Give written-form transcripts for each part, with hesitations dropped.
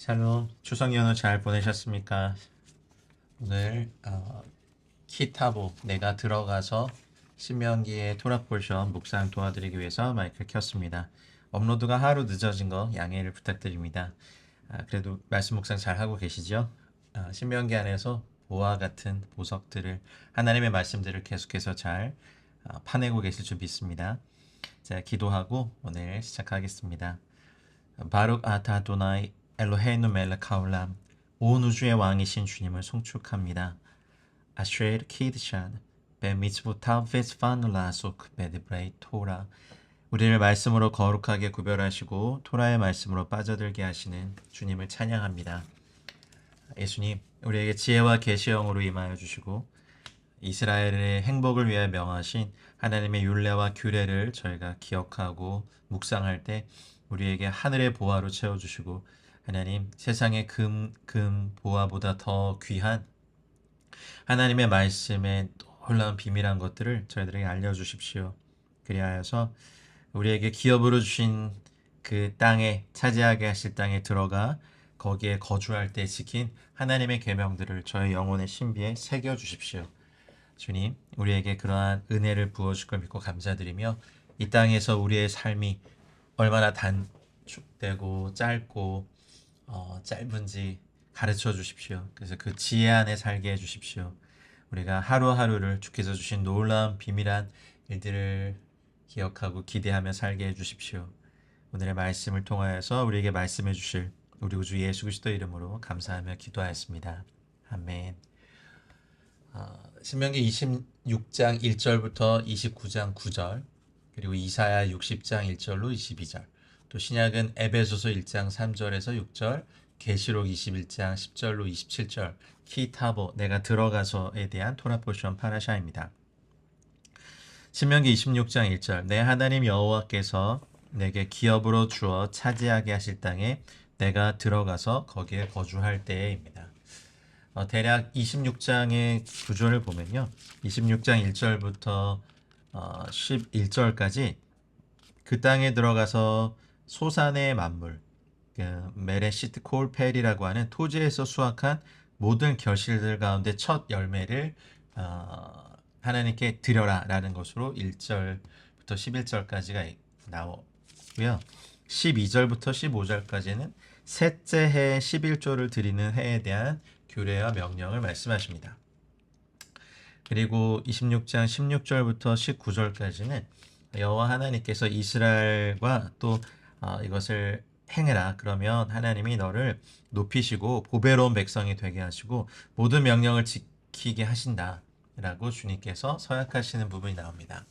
샬롬, 추석 연휴 잘 보내셨습니까? 오늘 키타보 내가 들어가서 신명기의 토라 포션 묵상 도와드리기 위해서 마이크를 켰습니다. 업로드가 하루 늦어진 거 양해를 부탁드립니다. 그래도 말씀 묵상 잘 하고 계시죠? 신명기 안에서 보와 같은 보석들을 하나님의 말씀들을 계속해서 잘 파내고 계실 줄 믿습니다. 자, 기도하고 오늘 시작하겠습니다. 바룩 아타 도나이 엘로헤이누 멜렉 하울람, 온 우주의 왕이신 주님을 송축합니다. 아쉐르 키드샨 베미츠부타 베스파눌라속 베드브레이 토라, 우리를 말씀으로 거룩하게 구별하시고 토라의 말씀으로 빠져들게 하시는 주님을 찬양합니다. 예수님, 우리에게 지혜와 계시형으로 임하여 주시고 이스라엘의 행복을 위하여 명하신 하나님의 율례와 규례를 저희가 기억하고 묵상할 때 우리에게 하늘의 보화로 채워주시고, 하나님, 세상의 보화보다 더 귀한 하나님의 말씀의 놀라운 비밀한 것들을 저희들에게 알려주십시오. 그리하여서 우리에게 기업으로 주신 그 땅에, 차지하게 하실 땅에 들어가 거기에 거주할 때 지킨 하나님의 계명들을 저희 영혼의 신비에 새겨주십시오. 주님, 우리에게 그러한 은혜를 부어줄 걸 믿고 감사드리며, 이 땅에서 우리의 삶이 얼마나 단축되고 짧고 짧은지 가르쳐 주십시오. 그래서 그 지혜 안에 살게 해 주십시오. 우리가 하루하루를 주께서 주신 놀라운 비밀한 일들을 기억하고 기대하며 살게 해 주십시오. 오늘의 말씀을 통하여서 우리에게 말씀해 주실 우리 구주 예수 그리스도 이름으로 감사하며 기도하였습니다. 아멘. 신명기 26장 1절부터 29장 9절, 그리고 이사야 60장 1절로 22절, 또 신약은 에베소서 1장 3절에서 6절, 계시록 21장 10절로 27절, 키타보 내가 들어가서에 대한 토라 포션 파라샤입니다. 신명기 26장 1절, 내 하나님 여호와께서 내게 기업으로 주어 차지하게 하실 땅에 내가 들어가서 거기에 거주할 때에입니다. 대략 26장의 구조를 보면요, 26장 1절부터 11절까지 그 땅에 들어가서 소산의 만물, 메레시트 콜펠이라고 하는 토지에서 수확한 모든 결실들 가운데 첫 열매를 하나님께 드려라 라는 것으로 1절부터 11절까지가 나오고요. 12절부터 15절까지는 셋째 해 11조를 드리는 해에 대한 규례와 명령을 말씀하십니다. 그리고 26장 16절부터 19절까지는 여호와 하나님께서 이스라엘과 또 이것을 행해라, 그러면 하나님이 너를 높이시고 보배로운 백성이 되게 하시고 모든 명령을 지키게 하신다 라고 주님께서 서약하시는 부분이 나옵니다.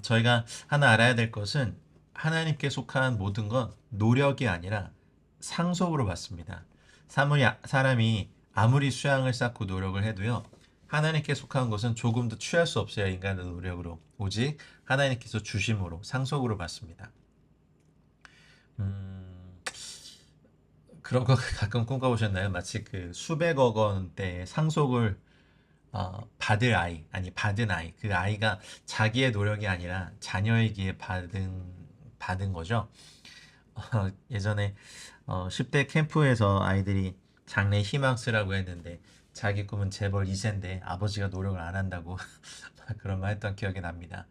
저희가 하나 알아야 될 것은 하나님께 속한 모든 건 노력이 아니라 상속으로 받습니다. 사람이 아무리 수양을 쌓고 노력을 해도요, 하나님께 속한 것은 조금도 취할 수 없어요. 인간의 노력으로. 오직 하나님께서 주심으로, 상속으로 받습니다. 그런 거 가끔 꿈꿔보셨나요? 마치 그 수백억 원대의 상속을 받은 아이, 그 아이가 자기의 노력이 아니라 자녀이기에 받은 거죠. 예전에 10대 캠프에서 아이들이 장래 희망쓰라고 했는데 자기 꿈은 재벌 2세인데 아버지가 노력을 안 한다고 그런 말 했던 기억이 납니다.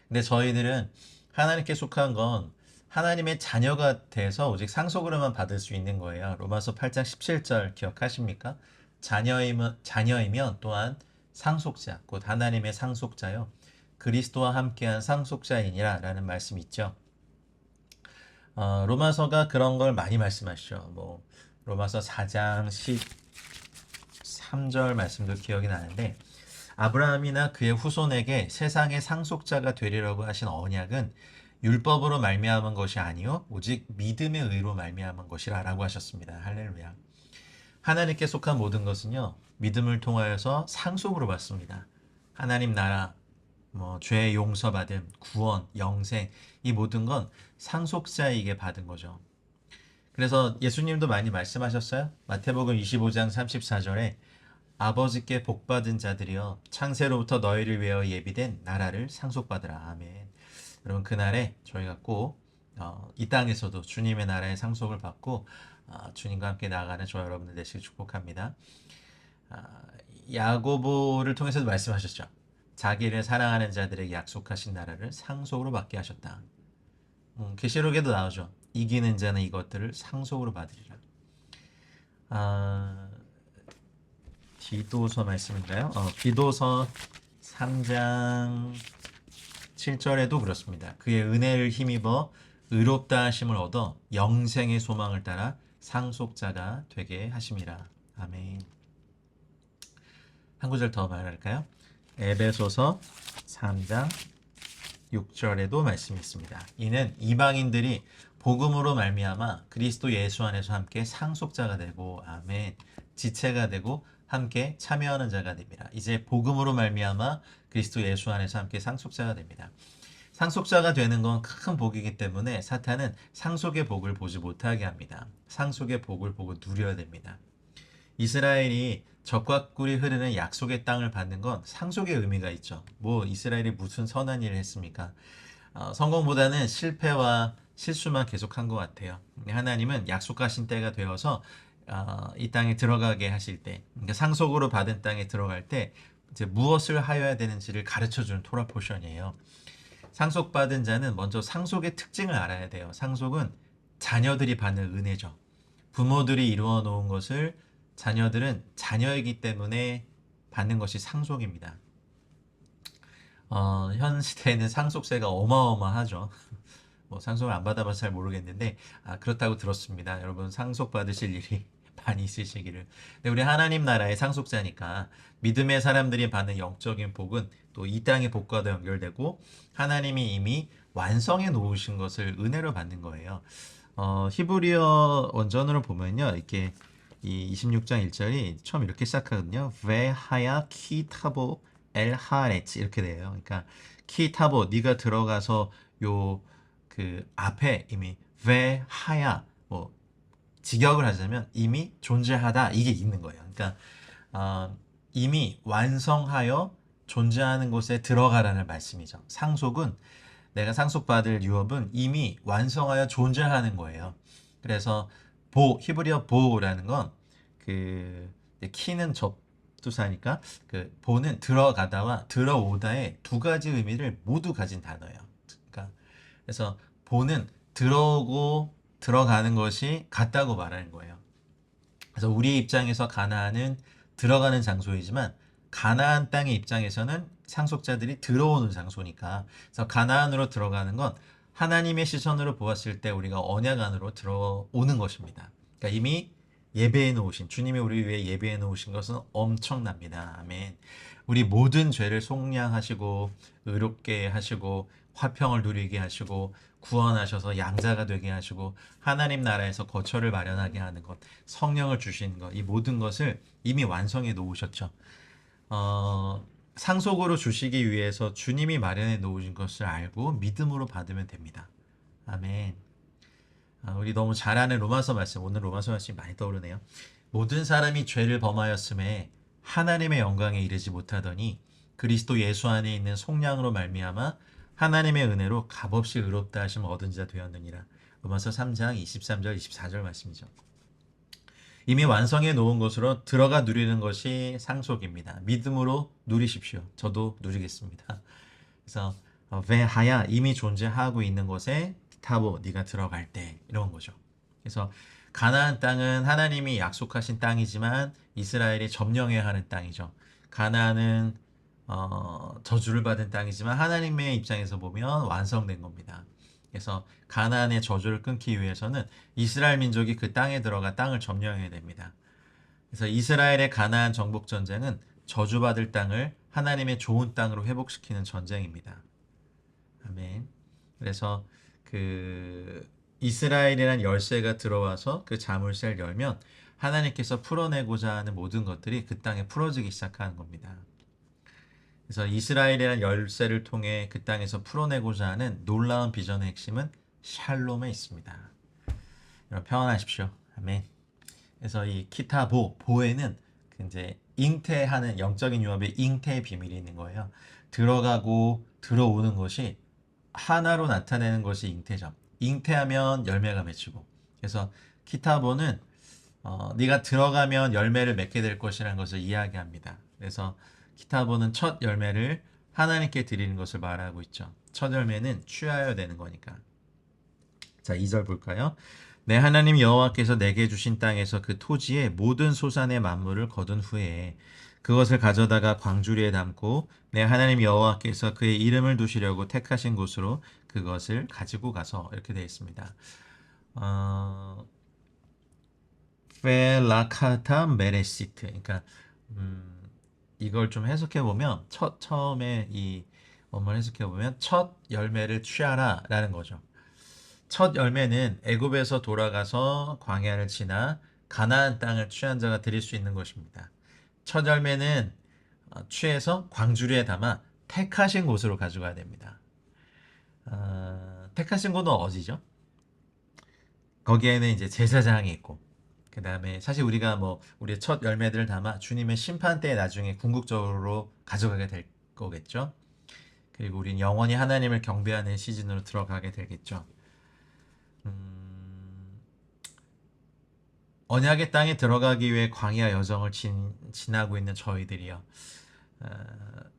근데 저희들은 하나님께 속한 건 하나님의 자녀가 돼서 오직 상속으로만 받을 수 있는 거예요. 로마서 8장 17절 기억하십니까? 자녀이면 또한 상속자, 곧 하나님의 상속자요, 그리스도와 함께한 상속자이니라 라는 말씀이 있죠. 로마서가 그런 걸 많이 말씀하시죠. 로마서 4장 13절 말씀도 기억이 나는데, 아브라함이나 그의 후손에게 세상의 상속자가 되리라고 하신 언약은 율법으로 말미암은 것이 아니요 오직 믿음의 의로 말미암은 것이라 라고 하셨습니다. 할렐루야. 하나님께 속한 모든 것은요, 믿음을 통하여서 상속으로 받습니다. 하나님 나라, 죄 용서받음, 구원, 영생, 이 모든 건 상속자에게 받은 거죠. 그래서 예수님도 많이 말씀하셨어요. 마태복음 25장 34절에 아버지께 복받은 자들이여 창세로부터 너희를 위하여 예비된 나라를 상속받으라. 아멘. 여러분, 그날에 저희가 꼭 이 땅에서도 주님의 나라의 상속을 받고 주님과 함께 나아가는 저와 여러분들 되시길 축복합니다. 아, 야고보를 통해서도 말씀하셨죠. 자기를 사랑하는 자들에게 약속하신 나라를 상속으로 받게 하셨다. 계시록에도 나오죠. 이기는 자는 이것들을 상속으로 받으리라. 아, 디도서 말씀인가요? 디도서 3장 7절에도 그렇습니다. 그의 은혜를 힘입어 의롭다 하심을 얻어 영생의 소망을 따라 상속자가 되게 하심이라. 아멘. 한 구절 더 말할까요? 에베소서 3장 6절에도 말씀이 있습니다. 이는 이방인들이 복음으로 말미암아 그리스도 예수 안에서 함께 상속자가 되고 아멘 지체가 되고 함께 참여하는 자가 됩니다. 이제 복음으로 말미암아 그리스도 예수 안에서 함께 상속자가 됩니다. 상속자가 되는 건 큰 복이기 때문에 사탄은 상속의 복을 보지 못하게 합니다. 상속의 복을 보고 누려야 됩니다. 이스라엘이 적과 꿀이 흐르는 약속의 땅을 받는 건 상속의 의미가 있죠. 뭐 이스라엘이 무슨 선한 일을 했습니까? 성공보다는 실패와 실수만 계속한 것 같아요. 하나님은 약속하신 때가 되어서 이 땅에 들어가게 하실 때, 그러니까 상속으로 받은 땅에 들어갈 때 이제 무엇을 하여야 되는지를 가르쳐주는 토라 포션이에요. 상속받은 자는 먼저 상속의 특징을 알아야 돼요. 상속은 자녀들이 받는 은혜죠. 부모들이 이루어 놓은 것을 자녀들은 자녀이기 때문에 받는 것이 상속입니다. 현 시대에는 상속세가 어마어마하죠. 뭐 상속을 안 받아봐서 잘 모르겠는데 그렇다고 들었습니다. 여러분 상속 받으실 일이 많이 있으시기를. 근데 우리 하나님 나라의 상속자니까 믿음의 사람들이 받는 영적인 복은 또 이 땅의 복과도 연결되고 하나님이 이미 완성해 놓으신 것을 은혜로 받는 거예요. 히브리어 원전으로 보면요. 이렇게 이 26장 1절이 처음 이렇게 시작하거든요. 베하야 키타보 엘하레츠 이렇게 돼요. 그러니까 키타보 네가 들어가서 요 그 앞에 이미 베하야 뭐 직역을 하자면 이미 존재하다 이게 있는 거예요. 그러니까 이미 완성하여 존재하는 곳에 들어가라는 말씀이죠. 상속은 내가 상속받을 유업은 이미 완성하여 존재하는 거예요. 그래서 히브리어 보라는 건 그 키는 접두사니까 그 보는 들어가다와 들어오다의 두 가지 의미를 모두 가진 단어예요. 그러니까 그래서 보는 들어오고 들어가는 것이 같다고 말하는 거예요. 그래서 우리의 입장에서 가나안은 들어가는 장소이지만 가나안 땅의 입장에서는 상속자들이 들어오는 장소니까 그래서 가나안으로 들어가는 건 하나님의 시선으로 보았을 때 우리가 언약 안으로 들어오는 것입니다. 그러니까 이미 예배해 놓으신 주님이 우리 위해 예배해 놓으신 것은 엄청납니다. 아멘. 우리 모든 죄를 속량하시고 의롭게 하시고 화평을 누리게 하시고 구원하셔서 양자가 되게 하시고 하나님 나라에서 거처를 마련하게 하는 것, 성령을 주시는 것, 이 모든 것을 이미 완성해 놓으셨죠. 상속으로 주시기 위해서 주님이 마련해 놓으신 것을 알고 믿음으로 받으면 됩니다. 아멘. 우리 너무 잘 아는 로마서 말씀, 오늘 로마서 말씀이 많이 떠오르네요. 모든 사람이 죄를 범하였음에 하나님의 영광에 이르지 못하더니 그리스도 예수 안에 있는 속량으로 말미암아 하나님의 은혜로 값없이 의롭다 하심을 얻은 자 되었느니라. 로마서 3장 23절 24절 말씀이죠. 이미 완성해 놓은 것으로 들어가 누리는 것이 상속입니다. 믿음으로 누리십시오. 저도 누리겠습니다. 그래서 베하야 이미 존재하고 있는 곳에 타보 네가 들어갈 때 이런 거죠. 그래서 가나안 땅은 하나님이 약속하신 땅이지만 이스라엘이 점령해야 하는 땅이죠. 가나안은 저주를 받은 땅이지만 하나님의 입장에서 보면 완성된 겁니다. 그래서 가나안의 저주를 끊기 위해서는 이스라엘 민족이 그 땅에 들어가 땅을 점령해야 됩니다. 그래서 이스라엘의 가나안 정복 전쟁은 저주받을 땅을 하나님의 좋은 땅으로 회복시키는 전쟁입니다. 아멘. 그래서 그 이스라엘이란 열쇠가 들어와서 그 자물쇠를 열면 하나님께서 풀어내고자 하는 모든 것들이 그 땅에 풀어지기 시작하는 겁니다. 그래서 이스라엘이란 열쇠를 통해 그 땅에서 풀어내고자 하는 놀라운 비전의 핵심은 샬롬에 있습니다. 여러분 평안하십시오. 아멘. 그래서 이 보에는 이제 잉태하는 영적인 유업의 잉태의 비밀이 있는 거예요. 들어가고 들어오는 것이 하나로 나타내는 것이 잉태죠. 잉태하면 열매가 맺히고. 그래서 키타보는 네가 들어가면 열매를 맺게 될 것이라는 것을 이야기합니다. 그래서 키타보는 첫 열매를 하나님께 드리는 것을 말하고 있죠. 첫 열매는 취하여야 되는 거니까. 자, 2절 볼까요? 내 하나님 여호와께서 내게 주신 땅에서 그 토지의 모든 소산의 만물을 거둔 후에 그것을 가져다가 광주리에 담고 내 하나님 여호와께서 그의 이름을 두시려고 택하신 곳으로 그것을 가지고 가서, 이렇게 되어 있습니다. 페라카타 메레시트. 그러니까 이걸 좀 해석해 보면 처음에 이 원문을 해석해 보면 첫 열매를 취하라라는 거죠. 첫 열매는 애굽에서 돌아가서 광야를 지나 가나안 땅을 취한 자가 드릴 수 있는 것입니다. 첫 열매는 취해서 광주리에 담아 택하신 곳으로 가져가야 됩니다. 택하신 곳은 어디죠? 거기에는 이제 제사장이 있고, 그 다음에 사실 우리가 뭐 우리의 첫 열매들을 담아 주님의 심판 때에 나중에 궁극적으로 가져가게 될 거겠죠. 그리고 우리는 영원히 하나님을 경배하는 시즌으로 들어가게 되겠죠. 언약의 땅에 들어가기 위해 광야 여정을 지나고 있는 저희들이요.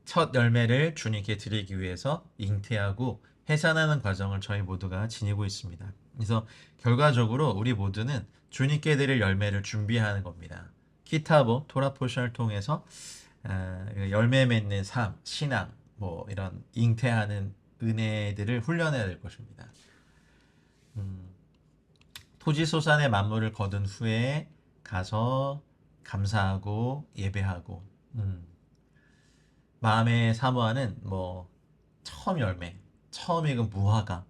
첫 열매를 주님께 드리기 위해서 잉태하고 해산하는 과정을 저희 모두가 지니고 있습니다. 그래서 결과적으로 우리 모두는 주님께 드릴 열매를 준비하는 겁니다. 키타보, 토라 포션을 통해서 열매 맺는 삶, 신앙, 뭐 이런 잉태하는 은혜들을 훈련해야 될 것입니다. 토지소산의 만물을 거둔 후에 가서 감사하고 예배하고, 마음의 사모하는 뭐 처음 열매, 처음 익은 무화과,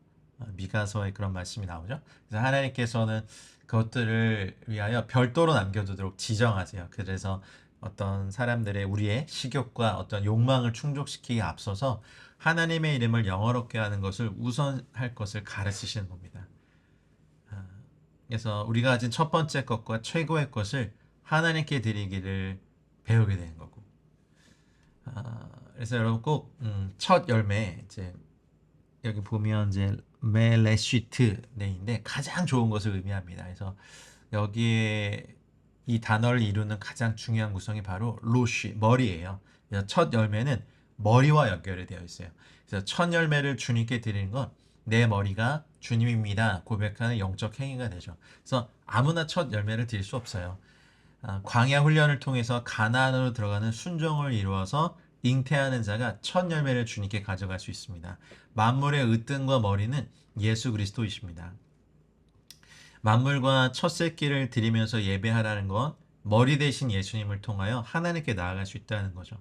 미가서에 그런 말씀이 나오죠. 그래서 하나님께서는 그것들을 위하여 별도로 남겨두도록 지정하세요. 그래서 어떤 사람들의 우리의 식욕과 어떤 욕망을 충족시키기에 앞서서 하나님의 이름을 영어롭게 하는 것을 우선할 것을 가르치시는 겁니다. 그래서 우리가 가진 첫 번째 것과 최고의 것을 하나님께 드리기를 배우게 되는 거고. 그래서 여러분 꼭 첫 열매, 이제 여기 보면 이제 멜레시트인데 가장 좋은 것을 의미합니다. 그래서 여기에 이 단어를 이루는 가장 중요한 구성이 바로 로시, 머리예요. 그래서 첫 열매는 머리와 연결이 되어 있어요. 그래서 첫 열매를 주님께 드리는 건 내 머리가 주님입니다 고백하는 영적 행위가 되죠. 그래서 아무나 첫 열매를 드릴 수 없어요. 광야 훈련을 통해서 가나안으로 들어가는 순종을 이루어서 잉태하는 자가 첫 열매를 주님께 가져갈 수 있습니다. 만물의 으뜸과 머리는 예수 그리스도이십니다. 만물과 첫 새끼를 드리면서 예배하라는 건 머리 대신 예수님을 통하여 하나님께 나아갈 수 있다는 거죠.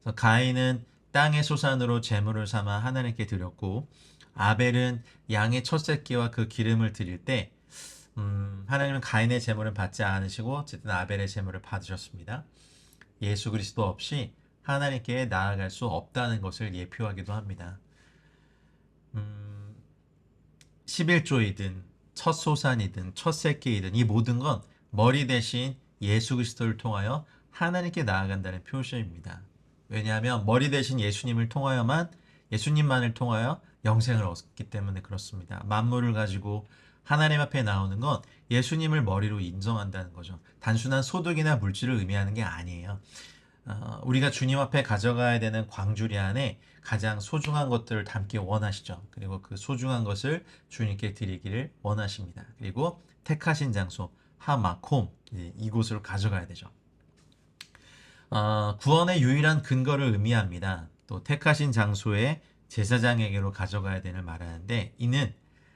그래서 가인은 땅의 소산으로 제물을 삼아 하나님께 드렸고, 아벨은 양의 첫 새끼와 그 기름을 드릴 때 하나님은 가인의 제물을 받지 않으시고 어쨌든 아벨의 제물을 받으셨습니다. 예수 그리스도 없이 하나님께 나아갈 수 없다는 것을 예표하기도 합니다. 11조이든 첫 소산이든 첫 새끼이든 이 모든 건 머리 대신 예수 그리스도를 통하여 하나님께 나아간다는 표시입니다. 왜냐하면 머리 대신 예수님을 통하여만, 예수님만을 통하여 영생을 얻기 때문에 그렇습니다. 만물을 가지고 하나님 앞에 나오는 건 예수님을 머리로 인정한다는 거죠. 단순한 소득이나 물질을 의미하는 게 아니에요. 우리가 주님 앞에 가져가야 되는 광주리 안에 가장 소중한 것들을 담기 원하시죠. 그리고 그 소중한 것을 주님께 드리기를 원하십니다. 그리고 택하신 장소 하마콤, 이곳으로 가져가야 되죠. 구원의 유일한 근거를 의미합니다. 또 택하신 장소에 제사장에게로 가져가야 되는 말하는데, 이는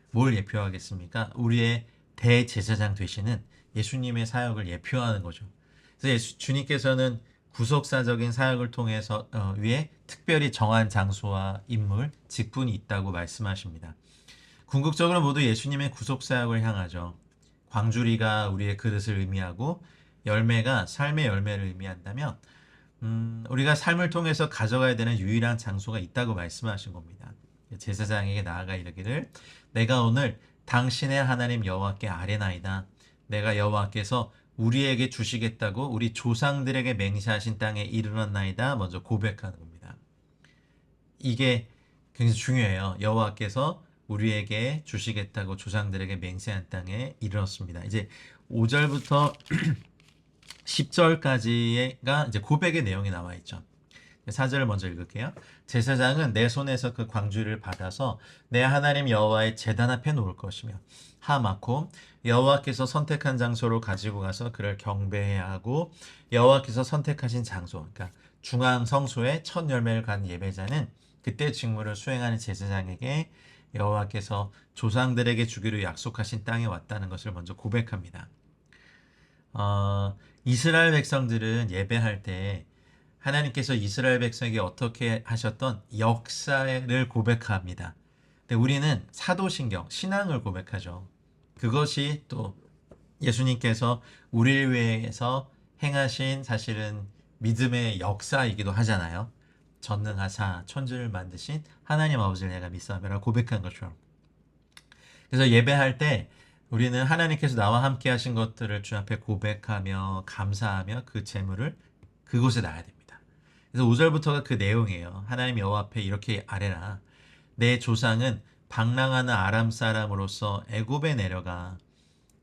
뭘 예표하겠습니까? 우리의 대제사장 되시는 예수님의 사역을 예표하는 거죠. 그래서 주님께서는 구속사적인 사역을 통해서 위에 특별히 정한 장소와 인물, 직분이 있다고 말씀하십니다. 궁극적으로 모두 예수님의 구속사역을 향하죠. 광주리가 우리의 그릇을 의미하고 열매가 삶의 열매를 의미한다면 우리가 삶을 통해서 가져가야 되는 유일한 장소가 있다고 말씀하신 겁니다. 제사장에게 나아가 이르기를 내가 오늘 당신의 하나님 여호와께 아뢰나이다. 내가 여호와께서 우리에게 주시겠다고 우리 조상들에게 맹세하신 땅에 이르렀나이다. 먼저 고백하는 겁니다. 이게 굉장히 중요해요. 여호와께서 우리에게 주시겠다고 조상들에게 맹세한 땅에 이르렀습니다. 이제 5절부터 10절까지가 이제 고백의 내용이 나와 있죠. 4절을 먼저 읽을게요. 제사장은 내 손에서 그 광주를 받아서 내 하나님 여호와의 제단 앞에 놓을 것이며 하마코 여호와께서 선택한 장소로 가지고 가서 그를 경배해야 하고 여호와께서 선택하신 장소, 그러니까 중앙 성소에 첫 열매를 간 예배자는 그때 직무를 수행하는 제사장에게 여호와께서 조상들에게 주기로 약속하신 땅에 왔다는 것을 먼저 고백합니다. 이스라엘 백성들은 예배할 때 하나님께서 이스라엘 백성에게 어떻게 하셨던 역사를 고백합니다. 근데 우리는 사도신경, 신앙을 고백하죠. 그것이 또 예수님께서 우리를 위해서 행하신 사실은 믿음의 역사이기도 하잖아요. 전능하사 천지를 만드신 하나님 아버지를 내가 믿사오매라 고백한 것처럼. 그래서 예배할 때 우리는 하나님께서 나와 함께 하신 것들을 주 앞에 고백하며 감사하며 그 제물을 그곳에 놔야 됩니다. 그래서 5절부터가 그 내용이에요. 하나님 여호와 앞에 이렇게 아뢰라. 내 조상은 방랑하는 아람 사람으로서 애굽에 내려가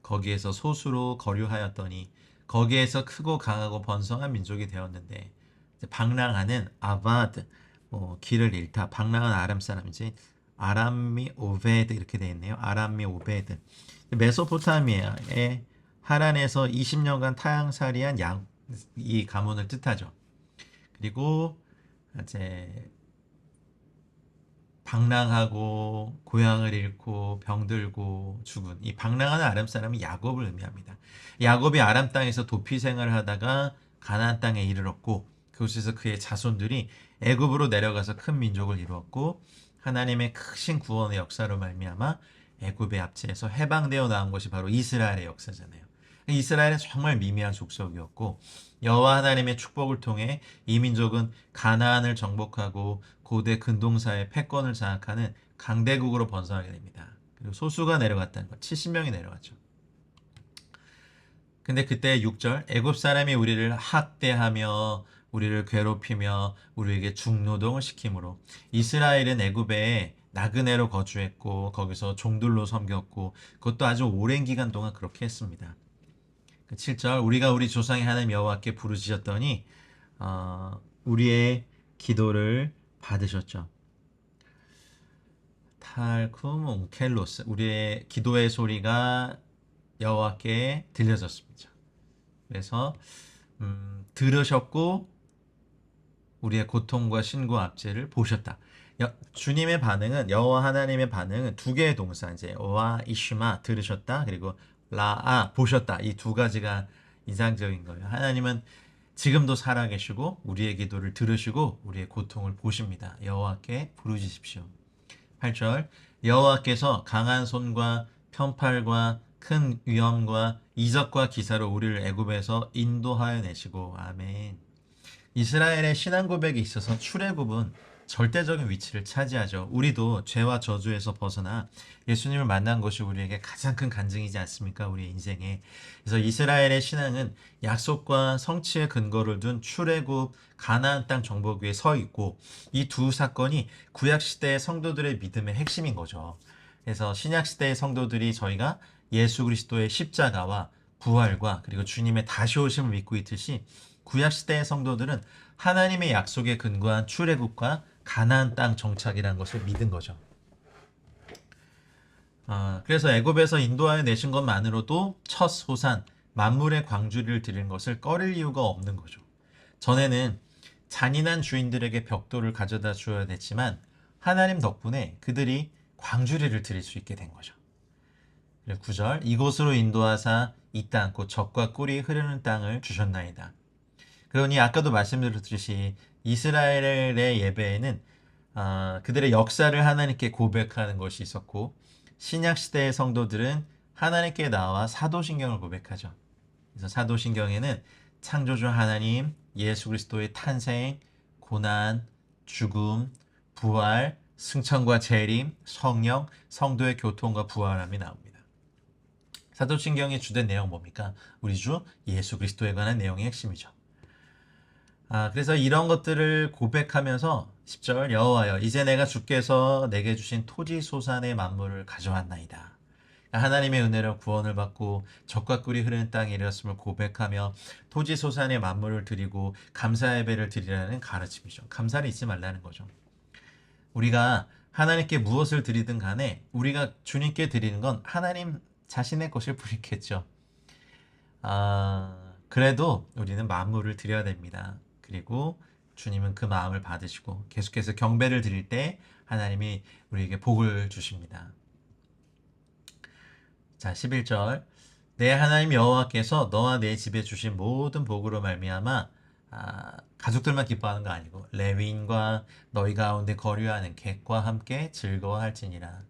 거기에서 소수로 거류하였더니 거기에서 크고 강하고 번성한 민족이 되었는데, 방랑하는 아바드, 길을 잃다, 방랑한 아람 사람이지, 아람미 오베드 이렇게 되어 있네요. 아람미 오베드. 메소포타미아의 하란에서 20년간 타향살이한 이 가문을 뜻하죠. 그리고 이제 방랑하고 고향을 잃고 병들고 죽은 이 방랑하는 아람 사람이 야곱을 의미합니다. 야곱이 아람 땅에서 도피 생활을 하다가 가나안 땅에 이르렀고 그곳에서 그의 자손들이 애굽으로 내려가서 큰 민족을 이루었고 하나님의 크신 구원의 역사로 말미암아 애굽의 압제에서 해방되어 나온 것이 바로 이스라엘의 역사잖아요. 이스라엘은 정말 미미한 족속이었고 여호와 하나님의 축복을 통해 이 민족은 가나안을 정복하고 고대 근동사의 패권을 장악하는 강대국으로 번성하게 됩니다. 그리고 소수가 내려갔다는 것, 70명이 내려갔죠. 근데 그때 6절, 애굽 사람이 우리를 학대하며 우리를 괴롭히며 우리에게 중노동을 시키므로 이스라엘은 애굽에 나그네로 거주했고 거기서 종들로 섬겼고 그것도 아주 오랜 기간 동안 그렇게 했습니다. 7절, 우리가 우리 조상의 하나님 여호와께 부르짖었더니 우리의 기도를 받으셨죠. 탈쿰 웅켈로스, 우리의 기도의 소리가 여호와께 들려졌습니다. 그래서 들으셨고 우리의 고통과 신고 압제를 보셨다. 주님의 반응은, 여호와 하나님의 반응은 두 개의 동사, 이제 와 이슈마 들으셨다, 그리고 라아 보셨다, 이 두 가지가 인상적인 거예요. 하나님은 지금도 살아계시고 우리의 기도를 들으시고 우리의 고통을 보십니다. 여호와께 부르짖으십시오. 8절, 여호와께서 강한 손과 편팔과 큰 위엄과 이적과 기사로 우리를 애굽에서 인도하여 내시고. 아멘. 이스라엘의 신앙 고백에 있어서 출애굽은 절대적인 위치를 차지하죠. 우리도 죄와 저주에서 벗어나 예수님을 만난 것이 우리에게 가장 큰 간증이지 않습니까? 우리의 인생에. 그래서 이스라엘의 신앙은 약속과 성취의 근거를 둔 출애굽, 가나안 땅 정복 위에 서 있고 이 두 사건이 구약 시대의 성도들의 믿음의 핵심인 거죠. 그래서 신약 시대의 성도들이 저희가 예수 그리스도의 십자가와 부활과 그리고 주님의 다시 오심을 믿고 있듯이 구약 시대의 성도들은 하나님의 약속에 근거한 출애굽과 가나안 땅 정착이라는 것을 믿은 거죠. 그래서 애굽에서 인도하여 내신 것만으로도 첫 소산, 만물의 광주리를 드리는 것을 꺼릴 이유가 없는 거죠. 전에는 잔인한 주인들에게 벽돌을 가져다 주어야 됐지만 하나님 덕분에 그들이 광주리를 드릴 수 있게 된 거죠. 9절, 이곳으로 인도하사 이 땅 곧 젖과 꿀이 흐르는 땅을 주셨나이다. 그러니 아까도 말씀드렸듯이 이스라엘의 예배에는 그들의 역사를 하나님께 고백하는 것이 있었고 신약시대의 성도들은 하나님께 나와 사도신경을 고백하죠. 그래서 사도신경에는 창조주 하나님, 예수 그리스도의 탄생, 고난, 죽음, 부활, 승천과 재림, 성령, 성도의 교통과 부활함이 나옵니다. 사도신경의 주된 내용 뭡니까? 우리 주 예수 그리스도에 관한 내용이 핵심이죠. 그래서 이런 것들을 고백하면서 10절 여호와여 이제 내가 주께서 내게 주신 토지 소산의 만물을 가져왔나이다. 하나님의 은혜로 구원을 받고 젖과 꿀이 흐르는 땅에 이르렀음을 고백하며 토지 소산의 만물을 드리고 감사 예배를 드리라는 가르침이죠. 감사를 잊지 말라는 거죠. 우리가 하나님께 무엇을 드리든 간에 우리가 주님께 드리는 건 하나님 자신의 것일 뿐이겠죠. 그래도 우리는 만물을 드려야 됩니다. 그리고 주님은 그 마음을 받으시고 계속해서 경배를 드릴 때 하나님이 우리에게 복을 주십니다. 자, 11절. 내 하나님 여호와께서 너와 내 집에 주신 모든 복으로 말미암아 가족들만 기뻐하는 거 아니고 레위인과 너희 가운데 거류하는 객과 함께 즐거워할지니라.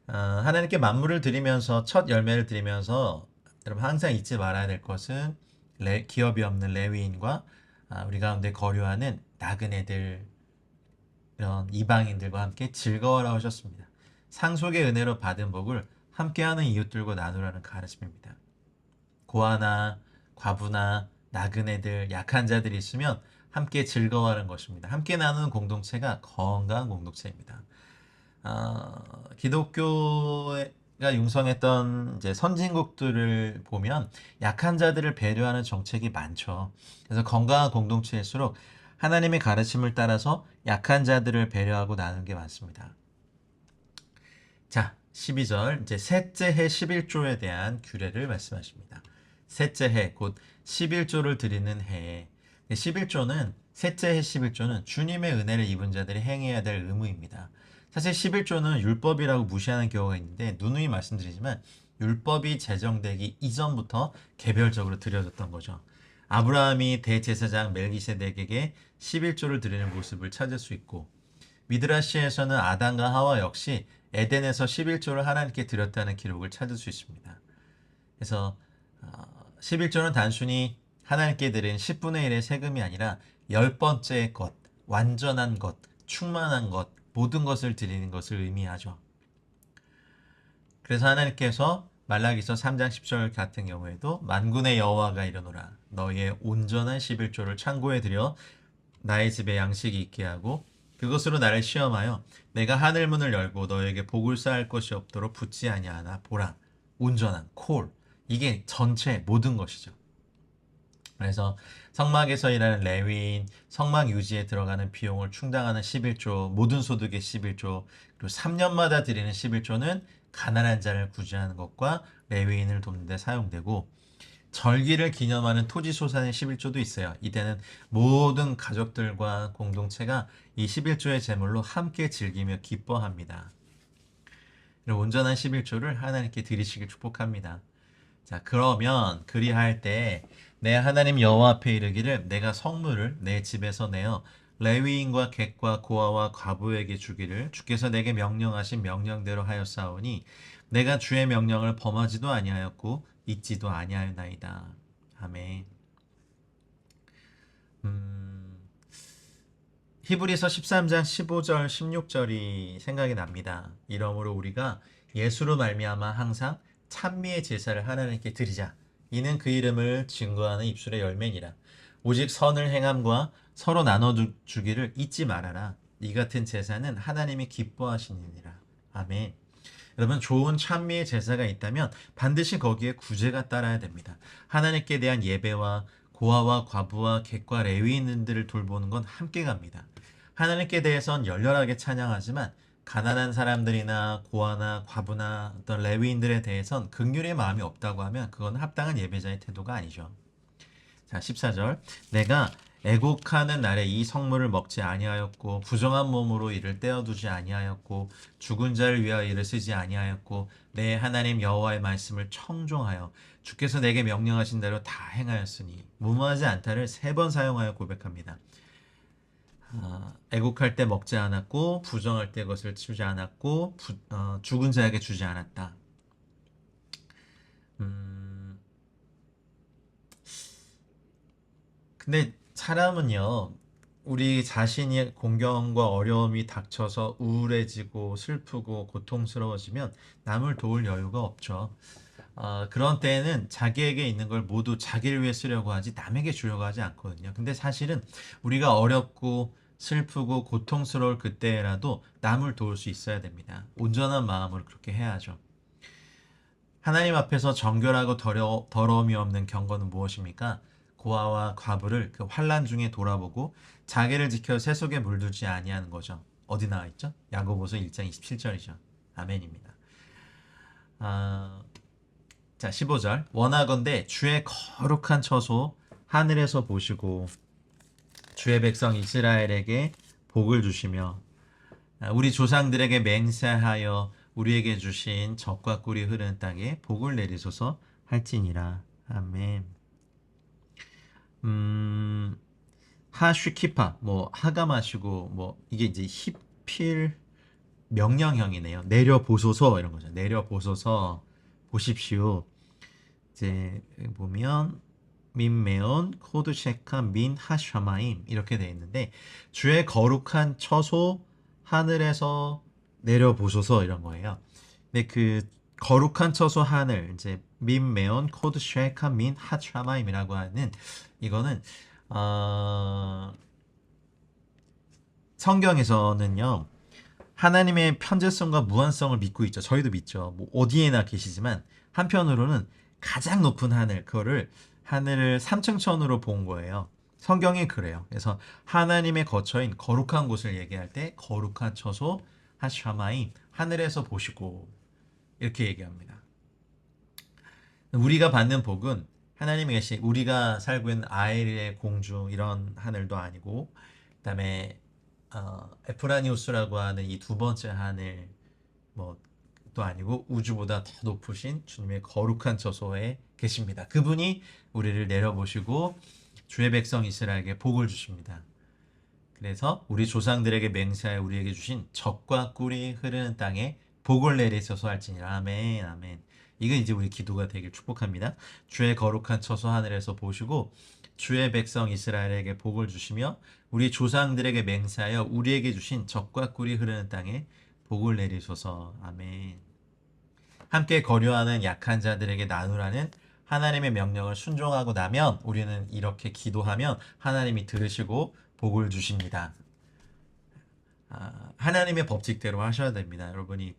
하나님께 만물을 드리면서 첫 열매를 드리면서 여러분 항상 잊지 말아야 될 것은 기업이 없는 레위인과 우리 가운데 거류하는 나그네들 이런 이방인들과 함께 즐거워라 하셨습니다. 상속의 은혜로 받은 복을 함께하는 이웃들과 나누라는 가르침입니다. 고아나 과부나 나그네들 약한 자들이 있으면 함께 즐거워하는 것입니다. 함께 나누는 공동체가 건강한 공동체입니다. 기독교가 융성했던 이제 선진국들을 보면 약한 자들을 배려하는 정책이 많죠. 그래서 건강한 공동체일수록 하나님의 가르침을 따라서 약한 자들을 배려하고 나누는 게 많습니다. 자, 12절 이제 셋째 해 11조에 대한 규례를 말씀하십니다. 셋째 해 곧 11조를 드리는 해에 11조는 셋째 해 11조는 주님의 은혜를 입은 자들이 행해야 될 의무입니다. 사실 11조는 율법이라고 무시하는 경우가 있는데 누누이 말씀드리지만 율법이 제정되기 이전부터 개별적으로 드려졌던 거죠. 아브라함이 대제사장 멜기세덱에게 11조를 드리는 모습을 찾을 수 있고 미드라시에서는 아담과 하와 역시 에덴에서 11조를 하나님께 드렸다는 기록을 찾을 수 있습니다. 그래서 11조는 단순히 하나님께 드린 10분의 1의 세금이 아니라 10번째의 것, 완전한 것, 충만한 것, 모든 것을 드리는 것을 의미하죠. 그래서 하나님께서 말라기서 3장 10절 같은 경우에도 만군의 여호와가 이르노라 너희의 온전한 11조를 창고에 들여 나의 집에 양식이 있게 하고 그것으로 나를 시험하여 내가 하늘 문을 열고 너에게 복을 쌓을 것이 없도록 붙지 아니하나 보라 온전한 콜 이게 전체 모든 것이죠. 그래서 성막에서 일하는 레위인, 성막 유지에 들어가는 비용을 충당하는 11조, 모든 소득의 11조, 그리고 3년마다 드리는 11조는 가난한 자를 구제하는 것과 레위인을 돕는 데 사용되고 절기를 기념하는 토지 소산의 11조도 있어요. 이때는 모든 가족들과 공동체가 이 11조의 제물로 함께 즐기며 기뻐합니다. 온전한 11조를 하나님께 드리시길 축복합니다. 자, 그러면 그리할 때 내 하나님 여호와 앞에 이르기를 내가 성물을 내 집에서 내어 레위인과 객과 고아와 과부에게 주기를 주께서 내게 명령하신 명령대로 하였사오니 내가 주의 명령을 범하지도 아니하였고 잊지도 아니하였나이다. 아멘. 히브리서 13장 15절 16절이 생각이 납니다. 이러므로 우리가 예수로 말미암아 항상 찬미의 제사를 하나님께 드리자. 이는 그 이름을 증거하는 입술의 열매니라. 오직 선을 행함과 서로 나눠주기를 잊지 말아라. 이 같은 제사는 하나님이 기뻐하시느니라. 아멘. 여러분 좋은 찬미의 제사가 있다면 반드시 거기에 구제가 따라야 됩니다. 하나님께 대한 예배와 고아와 과부와 객과 레위인들을 돌보는 건 함께 갑니다. 하나님께 대해선 열렬하게 찬양하지만 가난한 사람들이나 고아나 과부나 어떤 레위인들에 대해선 긍휼의 마음이 없다고 하면 그건 합당한 예배자의 태도가 아니죠. 자, 14절 내가 애곡하는 날에 이 성물을 먹지 아니하였고 부정한 몸으로 이를 떼어두지 아니하였고 죽은 자를 위하여 이를 쓰지 아니하였고 내 하나님 여호와의 말씀을 청종하여 주께서 내게 명령하신 대로 다 행하였으니 무모하지 않다를 3번 사용하여 고백합니다. 애국할 때 먹지 않았고 부정할 때 것을 주지 않았고 죽은 자에게 주지 않았다. 근데 사람은요 우리 자신이 공경과 어려움이 닥쳐서 우울해지고 슬프고 고통스러워지면 남을 도울 여유가 없죠. 그런 때에는 자기에게 있는 걸 모두 자기를 위해 쓰려고 하지 남에게 주려고 하지 않거든요. 근데 사실은 우리가 어렵고 슬프고 고통스러울 그때라도 남을 도울 수 있어야 됩니다. 온전한 마음으로 그렇게 해야죠. 하나님 앞에서 정결하고 더러움이 없는 경건은 무엇입니까? 고아와 과부를 그 환난 중에 돌아보고 자기를 지켜 새 속에 물들지 아니하는 거죠. 어디 나와 있죠? 야고보서 1장 27절이죠. 아멘입니다. 아, 자, 15절. 원하건대 주의 거룩한 처소 하늘에서 보시고 주의 백성 이스라엘에게 복을 주시며 우리 조상들에게 맹세하여 우리에게 주신 젖과 꿀이 흐르는 땅에 복을 내리소서 할지니라. 아멘. 하슈키파 뭐 하가 마시고 뭐 이게 이제 히필 명령형이네요. 내려 보소서 이런 거죠. 내려 보소서 보십시오. 이제 보면 민메온 코드셰카 민 하샤마임 이렇게 되어 있는데 주의 거룩한 처소 하늘에서 내려 보소서 이런 거예요. 근데 그 거룩한 처소 하늘 이제 민메온 코드셰카 민 하샤마임이라고 하는 이거는 성경에서는요. 하나님의 편재성과 무한성을 믿고 있죠. 저희도 믿죠. 뭐 어디에나 계시지만 한편으로는 가장 높은 하늘, 그거를 하늘을 삼층천으로 본 거예요. 성경이 그래요. 그래서 하나님의 거처인 거룩한 곳을 얘기할 때 거룩한 처소 하샤마임 하늘에서 보시고 이렇게 얘기합니다. 우리가 받는 복은 하나님이 계신 우리가 살고 있는 아일의 공주 이런 하늘도 아니고 그다음에 에프라니우스라고 하는 이 두 번째 하늘 뭐또 아니고 우주보다 더 높으신 주님의 거룩한 처소에 계십니다. 그분이 우리를 내려보시고 주의 백성 이스라엘에게 복을 주십니다. 그래서 우리 조상들에게 맹세하여 우리에게 주신 젖과 꿀이 흐르는 땅에 복을 내리소서 할지니라. 아멘 아멘. 이건 이제 우리 기도가 되길 축복합니다. 주의 거룩한 처소 하늘에서 보시고 주의 백성 이스라엘에게 복을 주시며 우리 조상들에게 맹세하여 우리에게 주신 젖과 꿀이 흐르는 땅에 복을 내리소서. 아멘. 함께 거류하는 약한 자들에게 나누라는 하나님의 명령을 순종하고 나면 우리는 이렇게 기도하면 하나님이 들으시고 복을 주십니다. 하나님의 법칙대로 하셔야 됩니다. 여러분이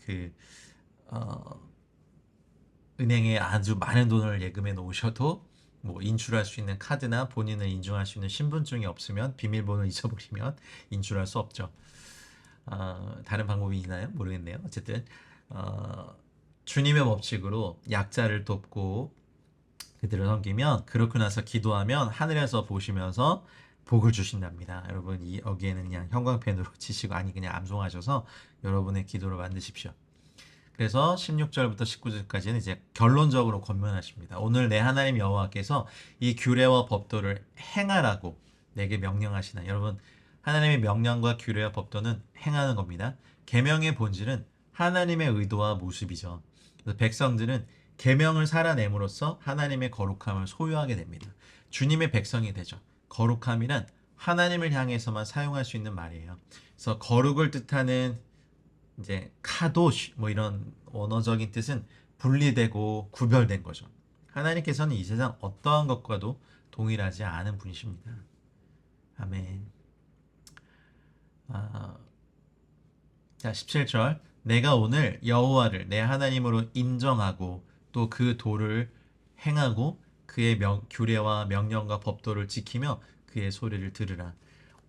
은행에 아주 많은 돈을 예금해 놓으셔도 뭐 인출할 수 있는 카드나 본인을 인증할 수 있는 신분증이 없으면 비밀번호를 잊어버리면 인출할 수 없죠. 다른 방법이 있나요? 모르겠네요. 어쨌든 주님의 법칙으로 약자를 돕고 그들을 섬기면 그렇고 나서 기도하면 하늘에서 보시면서 복을 주신답니다. 여러분 여기에는 그냥 형광펜으로 치시고 아니 그냥 암송하셔서 여러분의 기도를 만드십시오. 그래서 16절부터 19절까지는 이제 결론적으로 권면하십니다. 오늘 내 하나님 여호와께서 이 규례와 법도를 행하라고 내게 명령하시나. 여러분 하나님의 명령과 규례와 법도는 행하는 겁니다. 계명의 본질은 하나님의 의도와 모습이죠. 그래서 백성들은 계명을 살아냄으로써 하나님의 거룩함을 소유하게 됩니다. 주님의 백성이 되죠. 거룩함이란 하나님을 향해서만 사용할 수 있는 말이에요. 그래서 거룩을 뜻하는 이제 카도시 뭐 이런 언어적인 뜻은 분리되고 구별된 거죠. 하나님께서는 이 세상 어떠한 것과도 동일하지 않은 분이십니다. 아멘. 자 17절 내가 오늘 여호와를 내 하나님으로 인정하고 또 그 도를 행하고 그의 규례와 명령과 법도를 지키며 그의 소리를 들으라.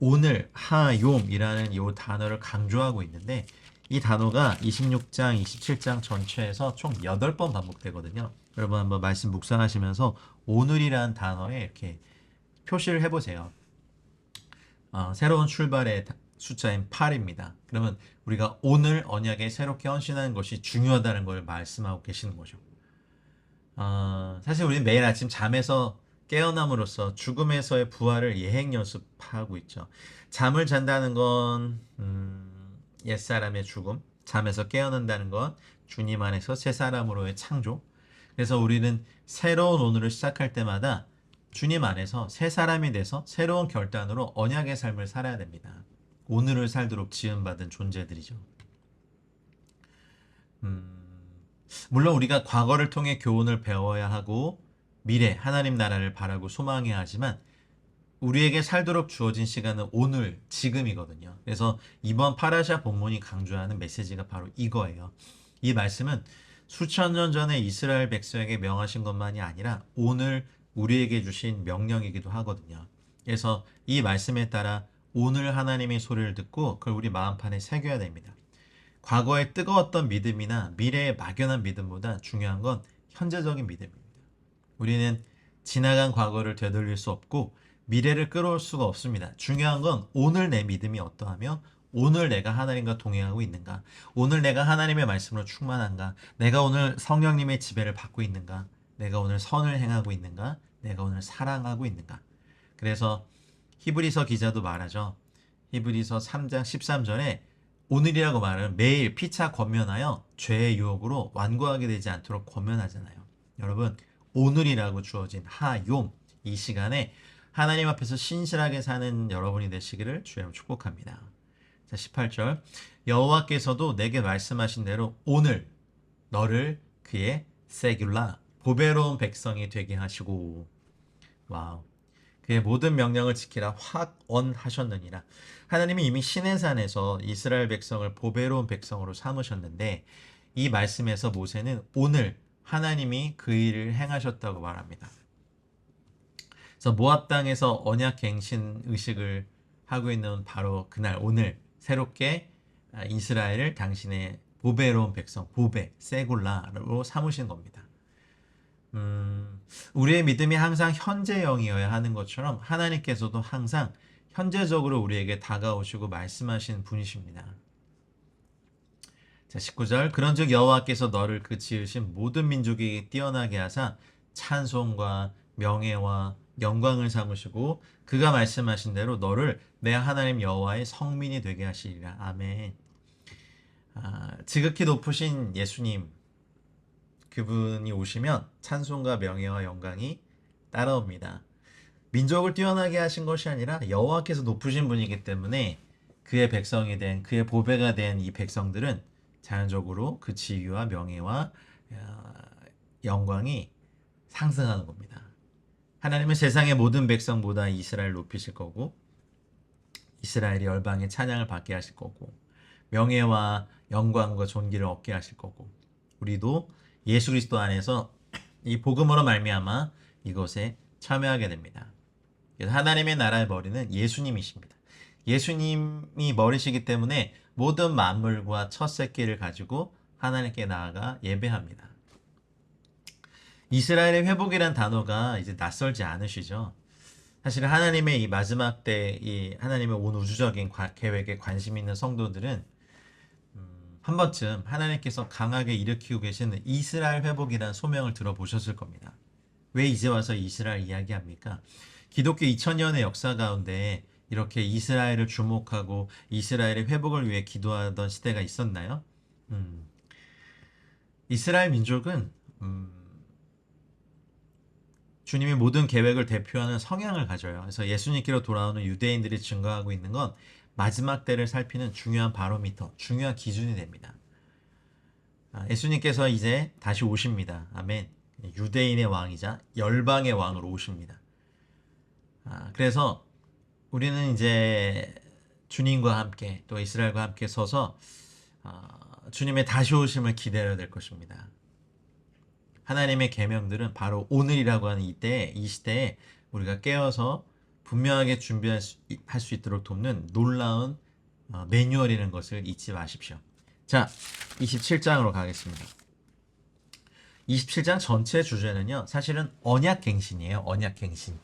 오늘 하욤이라는 이 단어를 강조하고 있는데 이 단어가 26장, 27장 전체에서 총 8번 반복되거든요. 여러분 한번 말씀 묵상하시면서 오늘이라는 단어에 이렇게 표시를 해보세요. 새로운 출발의 숫자인 8입니다. 그러면 우리가 오늘 언약에 새롭게 헌신하는 것이 중요하다는 걸 말씀하고 계시는 거죠. 사실 우리는 매일 아침 잠에서 깨어남으로써 죽음에서의 부활을 예행 연습하고 있죠. 잠을 잔다는 건 옛사람의 죽음, 잠에서 깨어난다는 건 주님 안에서 새 사람으로의 창조. 그래서 우리는 새로운 오늘을 시작할 때마다 주님 안에서 새 사람이 돼서 새로운 결단으로 언약의 삶을 살아야 됩니다. 오늘을 살도록 지음받은 존재들이죠. 물론 우리가 과거를 통해 교훈을 배워야 하고 미래 하나님 나라를 바라고 소망해야 하지만 우리에게 살도록 주어진 시간은 오늘, 지금이거든요. 그래서 이번 파라샤 본문이 강조하는 메시지가 바로 이거예요. 이 말씀은 수천 년 전에 이스라엘 백성에게 명하신 것만이 아니라 오늘 우리에게 주신 명령이기도 하거든요. 그래서 이 말씀에 따라 오늘 하나님의 소리를 듣고 그걸 우리 마음판에 새겨야 됩니다. 과거의 뜨거웠던 믿음이나 미래의 막연한 믿음보다 중요한 건 현재적인 믿음입니다. 우리는 지나간 과거를 되돌릴 수 없고 미래를 끌어올 수가 없습니다. 중요한 건 오늘 내 믿음이 어떠하며 오늘 내가 하나님과 동행하고 있는가, 오늘 내가 하나님의 말씀으로 충만한가, 내가 오늘 성령님의 지배를 받고 있는가, 내가 오늘 선을 행하고 있는가, 내가 오늘 사랑하고 있는가. 그래서 히브리서 기자도 말하죠. 히브리서 3장 13절에 오늘이라고 말하는 매일 피차 권면하여 죄의 유혹으로 완고하게 되지 않도록 권면하잖아요. 여러분, 오늘이라고 주어진 하욤, 이 시간에 하나님 앞에서 신실하게 사는 여러분이 되시기를 주여 축복합니다. 자, 18절. 여호와께서도 내게 말씀하신 대로 오늘 너를 그의 세귤라, 보배로운 백성이 되게 하시고, 와우. 그의 모든 명령을 지키라 확언하셨느니라. 하나님이 이미 시내산에서 이스라엘 백성을 보배로운 백성으로 삼으셨는데 이 말씀에서 모세는 오늘 하나님이 그 일을 행하셨다고 말합니다. 그래서 모압 땅에서 언약 갱신 의식을 하고 있는 바로 그날 오늘 새롭게 이스라엘을 당신의 보배로운 백성, 보배, 세굴라로 삼으신 겁니다. 우리의 믿음이 항상 현재형이어야 하는 것처럼 하나님께서도 항상 현재적으로 우리에게 다가오시고 말씀하시는 분이십니다. 자, 19절. 그런즉 여호와께서 너를 그 지으신 모든 민족에게 뛰어나게 하사 찬송과 명예와 영광을 삼으시고 그가 말씀하신 대로 너를 내 하나님 여호와의 성민이 되게 하시리라. 아멘. 지극히 높으신 예수님, 그분이 오시면 찬송과 명예와 영광이 따라옵니다. 민족을 뛰어나게 하신 것이 아니라 여호와께서 높으신 분이기 때문에 그의 백성이 된, 그의 보배가 된 이 백성들은 자연적으로 그 지위와 명예와 영광이 상승하는 겁니다. 하나님은 세상의 모든 백성보다 이스라엘을 높이실 거고 이스라엘이 열방의 찬양을 받게 하실 거고 명예와 영광과 존귀를 얻게 하실 거고 우리도 예수 그리스도 안에서 이 복음으로 말미암아 이것에 참여하게 됩니다. 그래서 하나님의 나라의 머리는 예수님이십니다. 예수님이 머리시기 때문에 모든 만물과 첫 새끼를 가지고 하나님께 나아가 예배합니다. 이스라엘의 회복이란 단어가 이제 낯설지 않으시죠? 사실 하나님의 이 마지막 때 이 하나님의 온 우주적인 계획에 관심 있는 성도들은 한 번쯤 하나님께서 강하게 일으키고 계시는 이스라엘 회복이라는 소명을 들어보셨을 겁니다. 왜 이제 와서 이스라엘 이야기합니까? 기독교 2000년의 역사 가운데 이렇게 이스라엘을 주목하고 이스라엘의 회복을 위해 기도하던 시대가 있었나요? 이스라엘 민족은 주님의 모든 계획을 대표하는 성향을 가져요. 그래서 예수님께로 돌아오는 유대인들이 증거하고 있는 건 마지막 때를 살피는 중요한 바로미터, 중요한 기준이 됩니다. 예수님께서 이제 다시 오십니다. 아멘. 유대인의 왕이자 열방의 왕으로 오십니다. 그래서 우리는 이제 주님과 함께 또 이스라엘과 함께 서서 주님의 다시 오심을 기다려야 될 것입니다. 하나님의 계명들은 바로 오늘이라고 하는 이 시대에 우리가 깨어서 분명하게 준비할 수 있도록 돕는 놀라운 매뉴얼이라는 것을 잊지 마십시오. 자, 27장으로 가겠습니다. 27장 전체 주제는요, 사실은 언약갱신이에요. 언약갱신.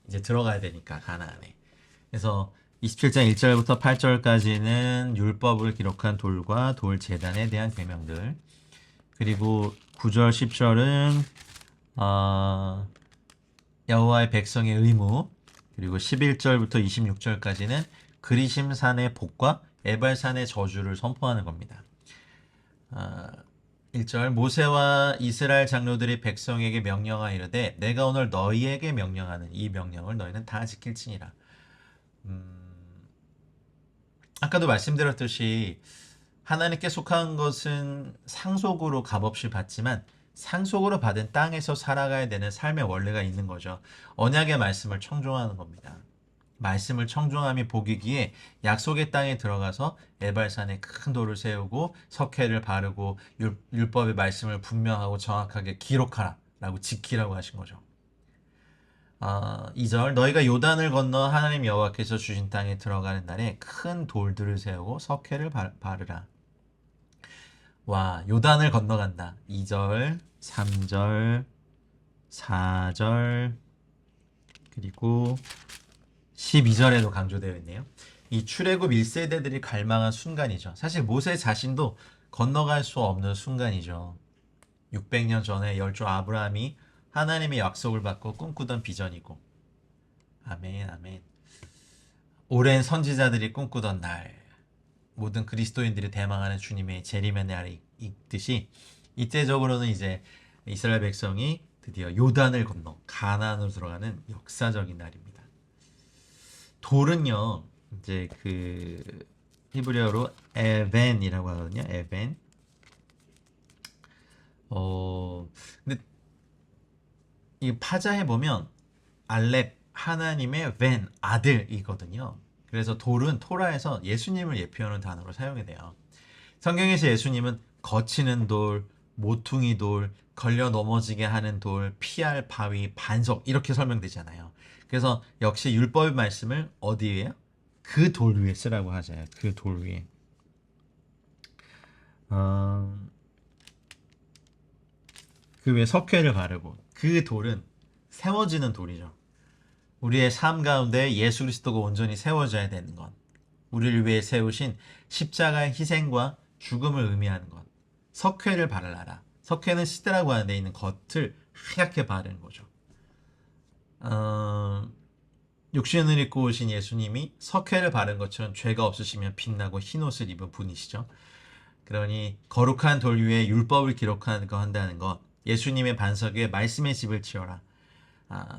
이제 들어가야 되니까, 가나안에. 그래서 27장 1절부터 8절까지는 율법을 기록한 돌과 돌 제단에 대한 계명들. 그리고 9절, 10절은 여호와의 백성의 의무. 그리고 11절부터 26절까지는 그리심산의 복과 에발산의 저주를 선포하는 겁니다. 1절 모세와 이스라엘 장로들이 백성에게 명령하 이르되 내가 오늘 너희에게 명령하는 이 명령을 너희는 다 지킬지니라. 아까도 말씀드렸듯이 하나님께 속한 것은 상속으로 값없이 받지만 상속으로 받은 땅에서 살아가야 되는 삶의 원리가 있는 거죠. 언약의 말씀을 청종하는 겁니다. 말씀을 청종함이 복이기에 약속의 땅에 들어가서 에발산에 큰 돌을 세우고 석회를 바르고 율법의 말씀을 분명하고 정확하게 기록하라 라고 지키라고 하신 거죠. 2절 너희가 요단을 건너 하나님 여호와께서 주신 땅에 들어가는 날에 큰 돌들을 세우고 석회를 바르라. 와, 요단을 건너간다. 2절, 3절, 4절, 그리고 12절에도 강조되어 있네요. 이 출애굽 1세대들이 갈망한 순간이죠. 사실 모세 자신도 건너갈 수 없는 순간이죠. 600년 전에 열조 아브라함이 하나님의 약속을 받고 꿈꾸던 비전이고, 아멘, 아멘. 오랜 선지자들이 꿈꾸던 날, 모든 그리스도인들이 대망하는 주님의 재림의 날이 있듯이 이때적으로는 이제 이스라엘 백성이 드디어 요단을 건너 가나안으로 들어가는 역사적인 날입니다. 돌은요, 이제 그 히브리어로 에벤이라고 하거든요. 에벤. 근데 이 파자해 보면 알렙 하나님의 벤 아들이거든요. 그래서 돌은 토라에서 예수님을 예표하는 단어로 사용이 돼요. 성경에서 예수님은 거치는 돌, 모퉁이 돌, 걸려 넘어지게 하는 돌, 피할 바위, 반석 이렇게 설명되잖아요. 그래서 역시 율법의 말씀을 어디에요? 그 돌 위에 쓰라고 하잖아요. 그 돌 위에. 그 위에 석회를 바르고 그 돌은 세워지는 돌이죠. 우리의 삶 가운데 예수 그리스도가 온전히 세워져야 되는 것. 우리를 위해 세우신 십자가의 희생과 죽음을 의미하는 것. 석회를 바르라. 석회는 시드라고 하는 데 있는 겉을 하얗게 바르는 거죠. 육신을 입고 오신 예수님이 석회를 바른 것처럼 죄가 없으시면 빛나고 흰옷을 입은 분이시죠. 그러니 거룩한 돌 위에 율법을 기록하는 거 한다는 것. 예수님의 반석 위에 말씀의 집을 지어라.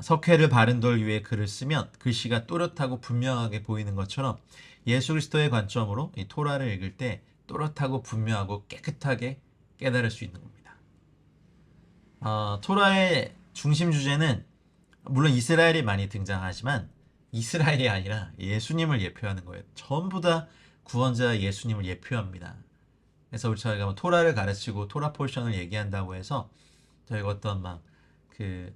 석회를 바른 돌 위에 글을 쓰면 글씨가 또렷하고 분명하게 보이는 것처럼 예수 그리스도의 관점으로 이 토라를 읽을 때 또렷하고 분명하고 깨끗하게 깨달을 수 있는 겁니다. 토라의 중심 주제는 물론 이스라엘이 많이 등장하지만 이스라엘이 아니라 예수님을 예표하는 거예요. 전부 다 구원자 예수님을 예표합니다. 그래서 저희가 뭐 토라를 가르치고 토라 포션을 얘기한다고 해서 저희가 어떤 막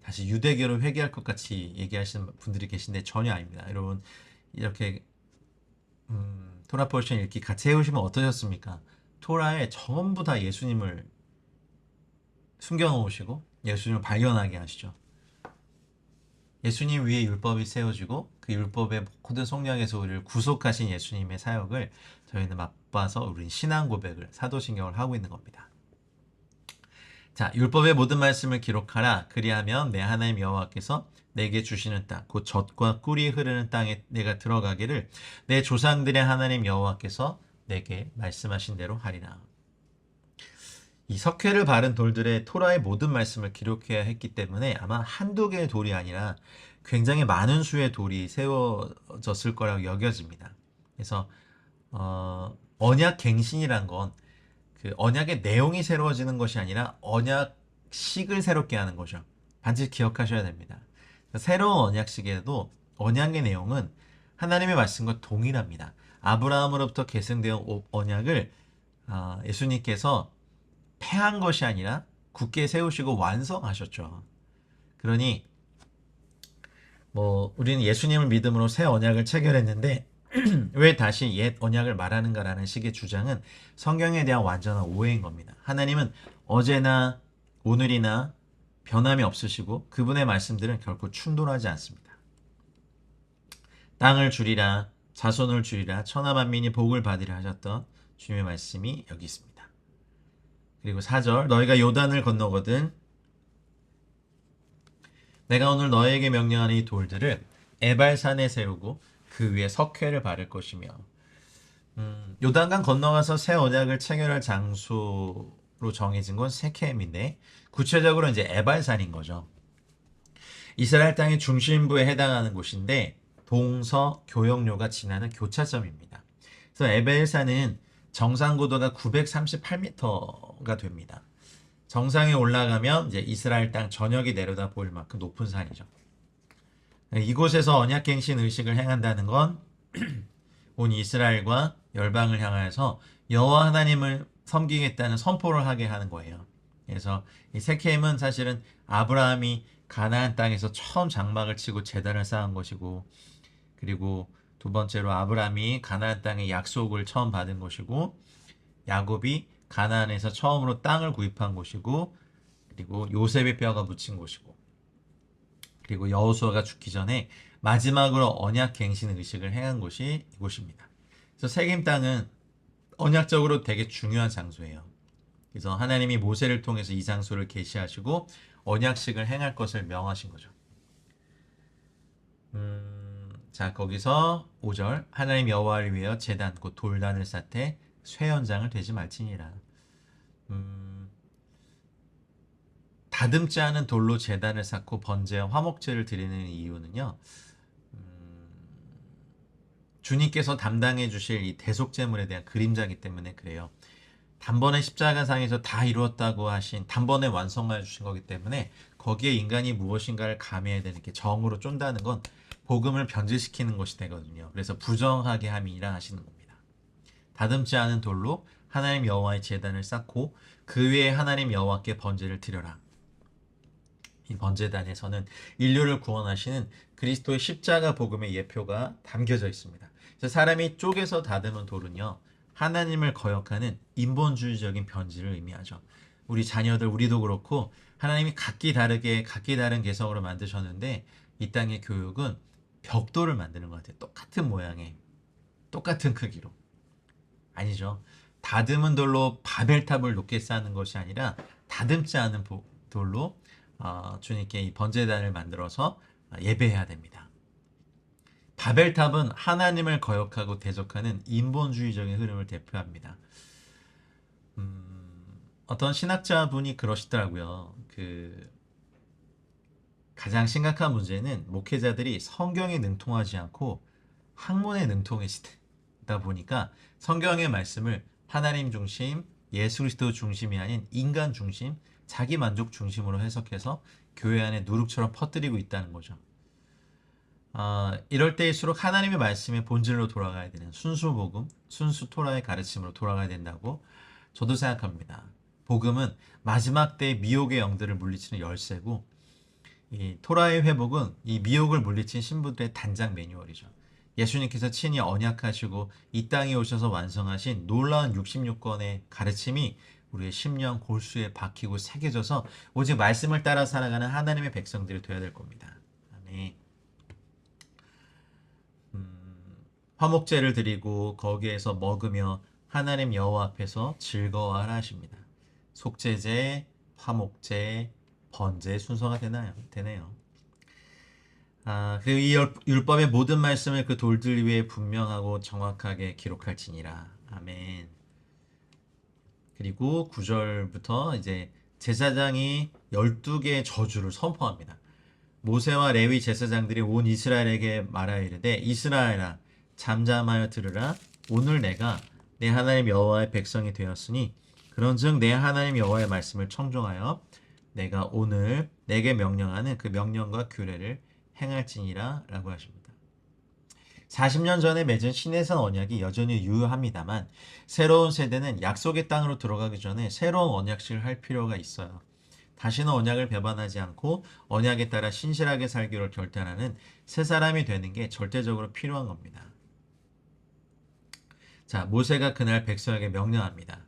다시 유대교로 회귀할 것 같이 얘기하시는 분들이 계신데 전혀 아닙니다. 여러분 이렇게 토라 포션 읽기 같이 해오시면 어떠셨습니까? 토라에 전부 다 예수님을 숨겨놓으시고 예수님을 발견하게 하시죠. 예수님 위에 율법이 세워지고 그 율법의 모든 속량에서 우리를 구속하신 예수님의 사역을 저희는 맛봐서 우리 신앙 고백을 사도신경을 하고 있는 겁니다. 자, 율법의 모든 말씀을 기록하라. 그리하면 내 하나님 여호와께서 내게 주시는 땅, 곧 젖과 꿀이 흐르는 땅에 내가 들어가기를 내 조상들의 하나님 여호와께서 내게 말씀하신 대로 하리라. 이 석회를 바른 돌들의 토라의 모든 말씀을 기록해야 했기 때문에 아마 한두 개의 돌이 아니라 굉장히 많은 수의 돌이 세워졌을 거라고 여겨집니다. 그래서 언약 갱신이란 건 그 언약의 내용이 새로워지는 것이 아니라 언약식을 새롭게 하는 거죠. 반드시 기억하셔야 됩니다. 새로운 언약식에도 언약의 내용은 하나님의 말씀과 동일합니다. 아브라함으로부터 계승되어 언약을 예수님께서 폐한 것이 아니라 굳게 세우시고 완성하셨죠. 그러니 우리는 예수님을 믿음으로 새 언약을 체결했는데 왜 다시 옛 언약을 말하는가라는 식의 주장은 성경에 대한 완전한 오해인 겁니다. 하나님은 어제나 오늘이나 변함이 없으시고 그분의 말씀들은 결코 충돌하지 않습니다. 땅을 주리라, 자손을 주리라, 천하 만민이 복을 받으리라 하셨던 주님의 말씀이 여기 있습니다. 그리고 4절 너희가 요단을 건너거든 내가 오늘 너희에게 명령하는 이 돌들을 에발산에 세우고 그 위에 석회를 바를 것이며 요단강 건너가서 새 언약을 체결할 장소로 정해진 건 세켐인데 구체적으로 이제 에발산인 거죠. 이스라엘 땅의 중심부에 해당하는 곳인데 동서 교역로가 지나는 교차점입니다. 그래서 에발산은 정상 고도가 938m가 됩니다. 정상에 올라가면 이제 이스라엘 땅 전역이 내려다 보일 만큼 높은 산이죠. 이곳에서 언약갱신 의식을 행한다는 건 온 이스라엘과 열방을 향하여서 여호와 하나님을 섬기겠다는 선포를 하게 하는 거예요. 그래서 이 세켐은 사실은 아브라함이 가나안 땅에서 처음 장막을 치고 제단을 쌓은 것이고, 그리고 두 번째로 아브라함이 가나안 땅의 약속을 처음 받은 것이고, 야곱이 가나안에서 처음으로 땅을 구입한 곳이고, 그리고 요셉의 뼈가 묻힌 곳이고, 그리고 여호수아가 죽기 전에 마지막으로 언약 갱신 의식을 행한 곳이 이곳입니다. 그래서 세겜 땅은 언약적으로 되게 중요한 장소예요. 그래서 하나님이 모세를 통해서 이 장소를 계시하시고 언약식을 행할 것을 명하신 거죠. 자, 거기서 5절 하나님 여호와를 위하여 제단 곧 돌단을 쌓되 쇠 연장을 되지 말지니라. 다듬지 않은 돌로 제단을 쌓고 번제와 화목제를 드리는 이유는요, 주님께서 담당해 주실 이 대속제물에 대한 그림자이기 때문에 그래요. 단번에 십자가상에서 다 이루었다고 하신, 단번에 완성하여 주신 거기 때문에 거기에 인간이 무엇인가를 감해야 되는 게 정으로 쫀다는 건 복음을 변질시키는 것이 되거든요. 그래서 부정하게 함이라 하시는 겁니다. 다듬지 않은 돌로 하나님 여호와의 제단을 쌓고 그 위에 하나님 여호와께 번제를 드려라. 이 번제단에서는 인류를 구원하시는 그리스도의 십자가 복음의 예표가 담겨져 있습니다. 그래서 사람이 쪼개서 다듬은 돌은요, 하나님을 거역하는 인본주의적인 변질을 의미하죠. 우리 자녀들, 우리도 그렇고 하나님이 각기 다르게 각기 다른 개성으로 만드셨는데 이 땅의 교육은 벽돌을 만드는 것 같아요. 똑같은 모양의, 똑같은 크기로. 아니죠. 다듬은 돌로 바벨탑을 높게 쌓는 것이 아니라 다듬지 않은 돌로 주님께 이 번제단을 만들어서 예배해야 됩니다. 바벨탑은 하나님을 거역하고 대적하는 인본주의적인 흐름을 대표합니다. 어떤 신학자분이 그러시더라고요. 가장 심각한 문제는 목회자들이 성경에 능통하지 않고 학문에 능통해지다 보니까 성경의 말씀을 하나님 중심, 예수 그리스도 중심이 아닌 인간 중심, 자기 만족 중심으로 해석해서 교회 안에 누룩처럼 퍼뜨리고 있다는 거죠. 이럴 때일수록 하나님의 말씀의 본질로 돌아가야 되는 순수 복음, 순수 토라의 가르침으로 돌아가야 된다고 저도 생각합니다. 복음은 마지막 때의 미혹의 영들을 물리치는 열쇠고, 이 토라의 회복은 이 미혹을 물리친 신부들의 단장 매뉴얼이죠. 예수님께서 친히 언약하시고 이 땅에 오셔서 완성하신 놀라운 66권의 가르침이 우리의 심령 골수에 박히고 새겨져서 오직 말씀을 따라 살아가는 하나님의 백성들이 되어야 될 겁니다. 아멘. 화목제를 드리고 거기에서 먹으며 하나님 여호와 앞에서 즐거워하라 하십니다. 속죄제, 화목제, 번제 순서가 되네요. 그리고 이 율법의 모든 말씀을 그 돌들 위에 분명하고 정확하게 기록할지니라. 아멘. 그리고 9절부터 이제 제사장이 12개의 저주를 선포합니다. 모세와 레위 제사장들이 온 이스라엘에게 말하여 이르되 이스라엘아 잠잠하여 들으라. 오늘 내가 내 하나님 여호와의 백성이 되었으니 그런즉 내 하나님 여호와의 말씀을 청종하여 내가 오늘 내게 명령하는 그 명령과 규례를 행할지니라 라고 하십니다. 40년 전에 맺은 시내산 언약이 여전히 유효합니다만 새로운 세대는 약속의 땅으로 들어가기 전에 새로운 언약식을 할 필요가 있어요. 다시는 언약을 배반하지 않고 언약에 따라 신실하게 살기로 결단하는 새 사람이 되는 게 절대적으로 필요한 겁니다. 자, 모세가 그날 백성에게 명령합니다.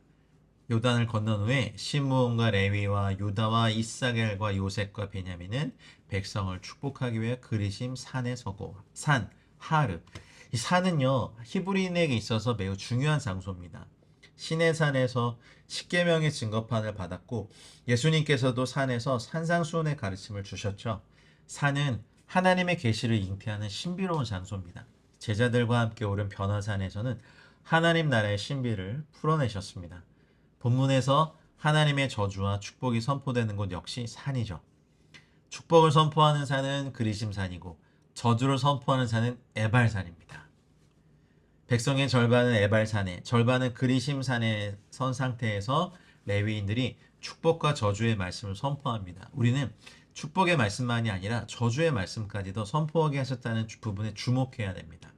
요단을 건넌 후에 시므온과 레위와 유다와 이사겔과 요셉과 베냐민은 백성을 축복하기 위해 그리심 산에 서고, 산, 하르. 이 산은요, 히브리인에게 있어서 매우 중요한 장소입니다. 시내산에서 십계명의 증거판을 받았고 예수님께서도 산에서 산상수훈의 가르침을 주셨죠. 산은 하나님의 계시를 잉태하는 신비로운 장소입니다. 제자들과 함께 오른 변화산에서는 하나님 나라의 신비를 풀어내셨습니다. 본문에서 하나님의 저주와 축복이 선포되는 곳 역시 산이죠. 축복을 선포하는 산은 그리심산이고 저주를 선포하는 산은 에발산입니다. 백성의 절반은 에발산에, 절반은 그리심산에 선 상태에서 레위인들이 축복과 저주의 말씀을 선포합니다. 우리는 축복의 말씀만이 아니라 저주의 말씀까지도 선포하게 하셨다는 부분에 주목해야 됩니다.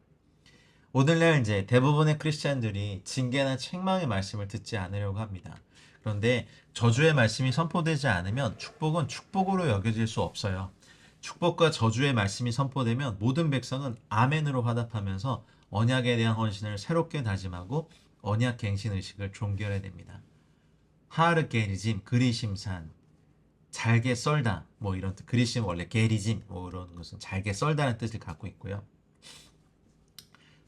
오늘날 이제 대부분의 크리스찬들이 징계나 책망의 말씀을 듣지 않으려고 합니다. 그런데 저주의 말씀이 선포되지 않으면 축복은 축복으로 여겨질 수 없어요. 축복과 저주의 말씀이 선포되면 모든 백성은 아멘으로 화답하면서 언약에 대한 헌신을 새롭게 다짐하고 언약 갱신 의식을 종결해야 됩니다. 하르 게리짐, 그리심산, 잘게 썰다, 뭐 이런 뜻. 그리심 원래 게리짐, 뭐 이런 것은 잘게 썰다는 뜻을 갖고 있고요.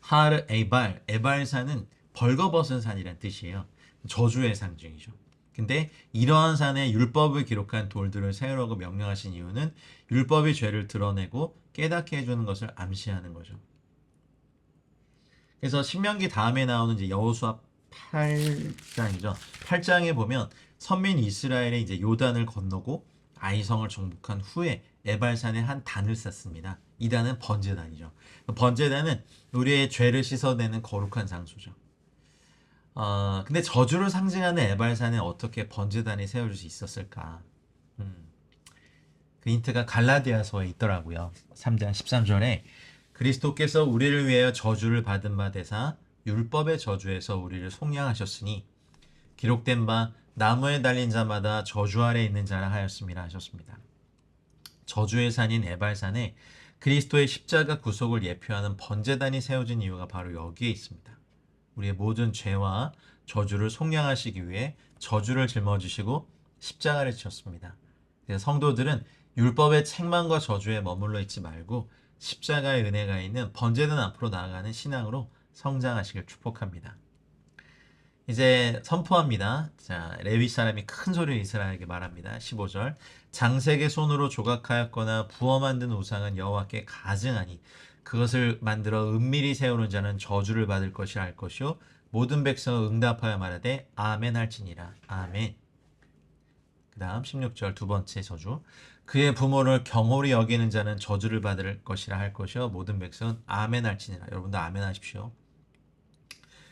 하르 에발, 에발산은 벌거벗은 산이란 뜻이에요. 저주의 상징이죠. 근데 이러한 산에 율법을 기록한 돌들을 세우라고 명령하신 이유는 율법이 죄를 드러내고 깨닫게 해주는 것을 암시하는 거죠. 그래서 신명기 다음에 나오는 이제 여호수아 8장이죠. 8장에 보면 선민 이스라엘의 이제 요단을 건너고 아이성을 정복한 후에 에발산에 한 단을 쌓습니다. 이 단은 번제단이죠. 번제단은 우리의 죄를 씻어내는 거룩한 장소죠. 근데 저주를 상징하는 에발산에 어떻게 번제단이 세워질 수 있었을까? 그 힌트가 갈라디아서에 있더라고요. 3장 13절에 그리스도께서 우리를 위하여 저주를 받은 바 되사 율법의 저주에서 우리를 속량하셨으니 기록된 바 나무에 달린 자마다 저주 아래 있는 자라 하였음이라 하셨습니다. 저주의 산인 에발산에 그리스도의 십자가 구속을 예표하는 번제단이 세워진 이유가 바로 여기에 있습니다. 우리의 모든 죄와 저주를 속량하시기 위해 저주를 짊어지시고 십자가를 지셨습니다. 그래서 성도들은 율법의 책망과 저주에 머물러 있지 말고 십자가의 은혜가 있는 번제단 앞으로 나아가는 신앙으로 성장하시길 축복합니다. 이제 선포합니다. 자, 레위 사람이 큰 소리로 이스라엘에게 말합니다. 15절 장색의 손으로 조각하였거나 부어 만든 우상은 여호와께 가증하니 그것을 만들어 은밀히 세우는 자는 저주를 받을 것이라 할 것이요 모든 백성은 응답하여 말하되 아멘 할지니라. 아멘. 그 다음 16절 두 번째 저주 그의 부모를 경홀히 여기는 자는 저주를 받을 것이라 할 것이요 모든 백성은 아멘 할지니라. 여러분도 아멘 하십시오.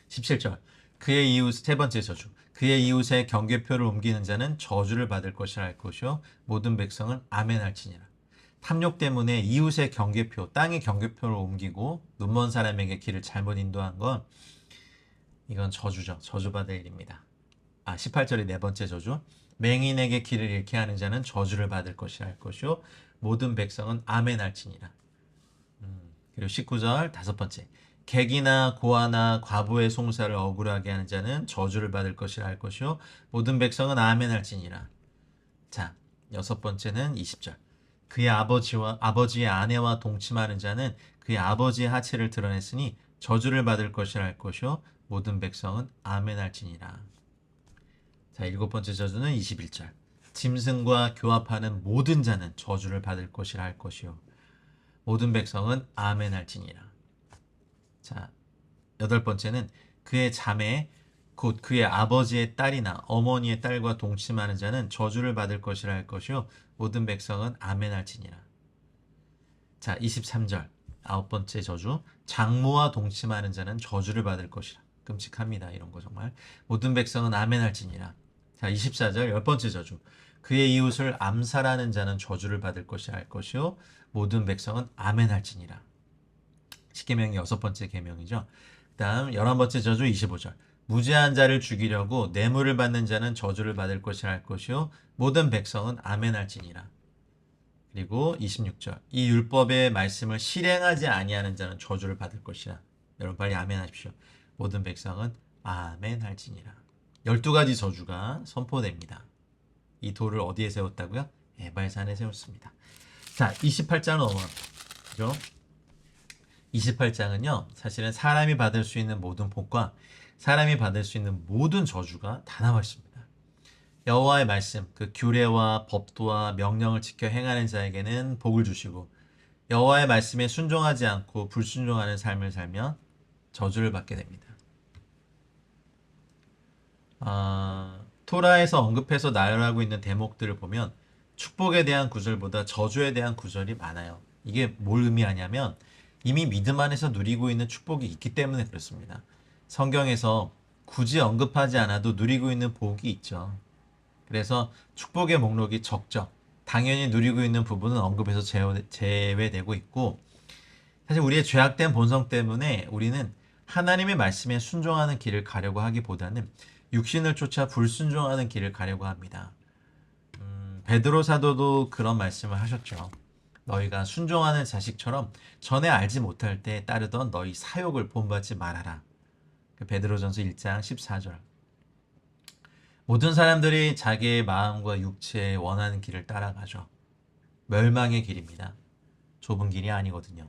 17절 그의 이웃 세 번째 저주 그의 이웃의 경계표를 옮기는 자는 저주를 받을 것이라 할 것이요 모든 백성은 아멘 할지니라. 탐욕 때문에 이웃의 경계표, 땅의 경계표를 옮기고 눈먼 사람에게 길을 잘못 인도한 건 이건 저주죠. 저주받을 일입니다. 18절의 네 번째 저주 맹인에게 길을 잃게 하는 자는 저주를 받을 것이라 할 것이요 모든 백성은 아멘 할지니라. 그리고 19절 다섯 번째 객이나 고아나 과부의 송사를 억울하게 하는 자는 저주를 받을 것이라 할 것이요 모든 백성은 아멘 할지니라. 자, 여섯 번째는 20절 그의 아버지의 아내와 동침하는 자는 그의 아버지의 하체를 드러냈으니 저주를 받을 것이라 할 것이요 모든 백성은 아멘 할지니라. 자, 일곱 번째 저주는 21절 짐승과 교합하는 모든 자는 저주를 받을 것이라 할 것이요 모든 백성은 아멘 할지니라. 자, 여덟 번째는 그의 자매 곧 그의 아버지의 딸이나 어머니의 딸과 동침하는 자는 저주를 받을 것이라 할 것이요 모든 백성은 아멘 할지니라. 자, 23절 아홉 번째 저주 장모와 동침하는 자는 저주를 받을 것이라. 끔찍합니다. 이런 거 정말. 모든 백성은 아멘 할지니라. 자, 24절 열 번째 저주 그의 이웃을 암살하는 자는 저주를 받을 것이라 할 것이요 모든 백성은 아멘 할지니라. 십계명의 여섯 번째 계명이죠. 다음 11번째 저주 25절 무죄한 자를 죽이려고 뇌물을 받는 자는 저주를 받을 것이라 할 것이요 모든 백성은 아멘 할지니라. 그리고 26절 이 율법의 말씀을 실행하지 아니하는 자는 저주를 받을 것이라. 여러분 빨리 아멘 하십시오. 모든 백성은 아멘 할지니라. 12가지 저주가 선포됩니다. 이 돌을 어디에 세웠다고요? 에발산에 세웠습니다. 자, 28장은 그죠? 28장은요 사실은 사람이 받을 수 있는 모든 복과 사람이 받을 수 있는 모든 저주가 다 나와 있습니다. 여호와의 말씀 그 규례와 법도와 명령을 지켜 행하는 자에게는 복을 주시고 여호와의 말씀에 순종하지 않고 불순종하는 삶을 살면 저주를 받게 됩니다. 토라에서 언급해서 나열하고 있는 대목들을 보면 축복에 대한 구절보다 저주에 대한 구절이 많아요. 이게 뭘 의미하냐면 이미 믿음 안에서 누리고 있는 축복이 있기 때문에 그렇습니다. 성경에서 굳이 언급하지 않아도 누리고 있는 복이 있죠. 그래서 축복의 목록이 적죠. 당연히 누리고 있는 부분은 언급해서 제외되고 있고, 사실 우리의 죄악된 본성 때문에 우리는 하나님의 말씀에 순종하는 길을 가려고 하기보다는 육신을 쫓아 불순종하는 길을 가려고 합니다. 베드로 사도도 그런 말씀을 하셨죠. 너희가 순종하는 자식처럼 전에 알지 못할 때 따르던 너희 사욕을 본받지 말아라. 베드로전서 1장 14절. 모든 사람들이 자기의 마음과 육체에 원하는 길을 따라가죠. 멸망의 길입니다. 좁은 길이 아니거든요.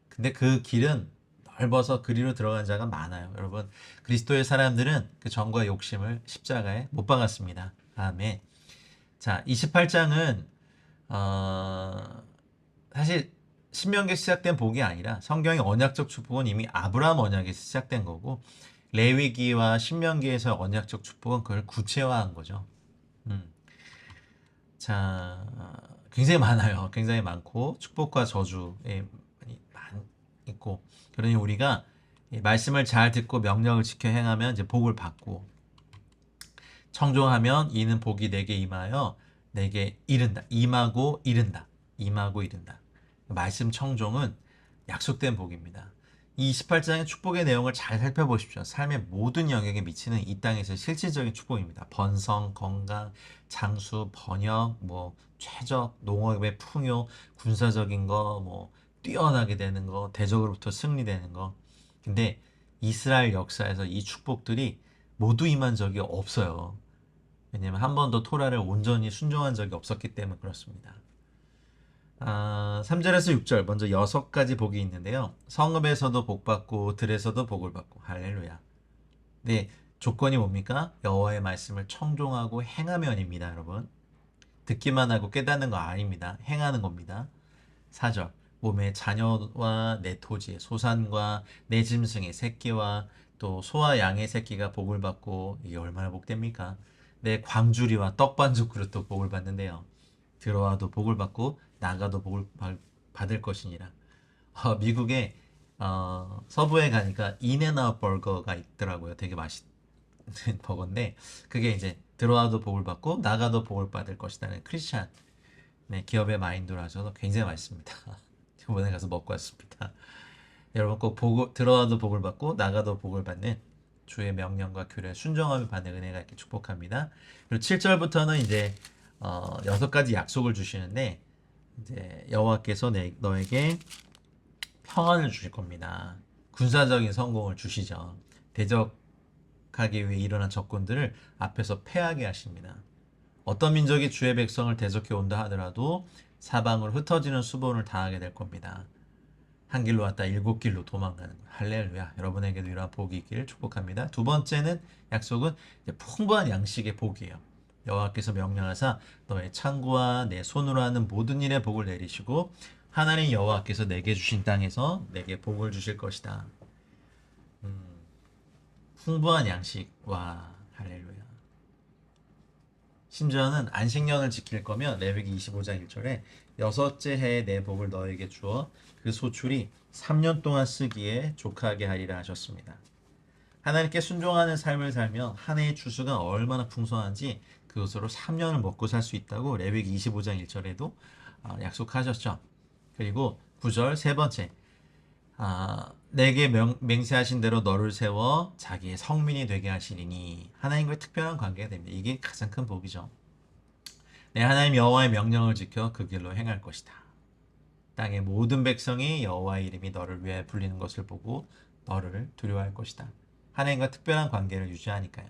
근데 그 길은 넓어서 그리로 들어간 자가 많아요. 여러분, 그리스도의 사람들은 그 정과 욕심을 십자가에 못 박았습니다. 아멘. 자, 28장은 사실 신명기에 시작된 복이 아니라 성경의 언약적 축복은 이미 아브라함 언약에서 시작된 거고, 레위기와 신명기에서 언약적 축복은 그걸 구체화한 거죠. 자, 굉장히 많아요. 굉장히 많고 축복과 저주에 많이 있고, 그러니 우리가 이 말씀을 잘 듣고 명령을 지켜 행하면 이제 복을 받고, 청종하면 이는 복이 내게 임하여 내게 이른다. 임하고 이른다. 임하고 이른다. 말씀 청종은 약속된 복입니다. 이 28장의 축복의 내용을 잘 살펴보십시오. 삶의 모든 영역에 미치는 이 땅에서 실질적인 축복입니다. 번성, 건강, 장수, 번역, 최적, 농업의 풍요, 군사적인 거, 뛰어나게 되는 거, 대적으로부터 승리되는 거. 근데 이스라엘 역사에서 이 축복들이 모두 임한 적이 없어요. 왜냐면 한 번도 토라를 온전히 순종한 적이 없었기 때문에 그렇습니다. 3절에서 6절 먼저 6가지 복이 있는데요. 성읍에서도 복받고 들에서도 복을 받고 할렐루야. 네, 조건이 뭡니까? 여호와의 말씀을 청종하고 행하면입니다, 여러분. 듣기만 하고 깨닫는 거 아닙니다. 행하는 겁니다. 4절 몸의 자녀와 내 토지, 소산과 내 짐승의 새끼와 또 소와 양의 새끼가 복을 받고, 이게 얼마나 복됩니까? 내 광주리와 떡반죽 그릇도 복을 받는데요. 들어와도 복을 받고 나가도 복을 받을 것이니라. 미국의 서부에 가니까 인앤아웃 버거가 있더라고요. 되게 맛있는 버거인데, 그게 이제 들어와도 복을 받고 나가도 복을 받을 것이라는 크리스찬 기업의 마인드로 하셔서 굉장히 맛있습니다. 이번에 가서 먹고 왔습니다. 여러분 꼭 들어와도 복을 받고 나가도 복을 받는 주의 명령과 규례에 순종하며 받는 은혜가 있게 축복합니다. 그리고 7절부터는 이제 6가지 약속을 주시는데, 이제 여호와께서 너에게 평안을 주실 겁니다. 군사적인 성공을 주시죠. 대적하기 위해 일어난 적군들을 앞에서 패하게 하십니다. 어떤 민족이 주의 백성을 대적해 온다 하더라도 사방으로 흩어지는 수본을 당하게 될 겁니다. 한 길로 왔다 7길로 도망가는 것. 할렐루야. 여러분에게도 이러한 복이 있기를 축복합니다. 두 번째는 약속은 풍부한 양식의 복이에요. 여호와께서 명령하사 너의 창고와 내 손으로 하는 모든 일에 복을 내리시고 하나님 여호와께서 내게 주신 땅에서 내게 복을 주실 것이다. 풍부한 양식. 와, 할렐루야. 심지어는 안식년을 지킬 거면 레위기 25장 1절에 여섯째 해에 내 복을 너에게 주어 그 소출이 3년 동안 쓰기에 족하게 하리라 하셨습니다. 하나님께 순종하는 삶을 살면 한 해의 추수가 얼마나 풍성한지 그것으로 3년을 먹고 살 수 있다고 레위기 25장 1절에도 약속하셨죠. 그리고 9절 세 번째, 내게 맹세하신 대로 너를 세워 자기의 성민이 되게 하시리니, 하나님과의 특별한 관계가 됩니다. 이게 가장 큰 복이죠. 내 하나님 여호와의 명령을 지켜 그 길로 행할 것이다. 땅의 모든 백성이 여호와의 이름이 너를 위해 불리는 것을 보고 너를 두려워할 것이다. 하나님과 특별한 관계를 유지하니까요.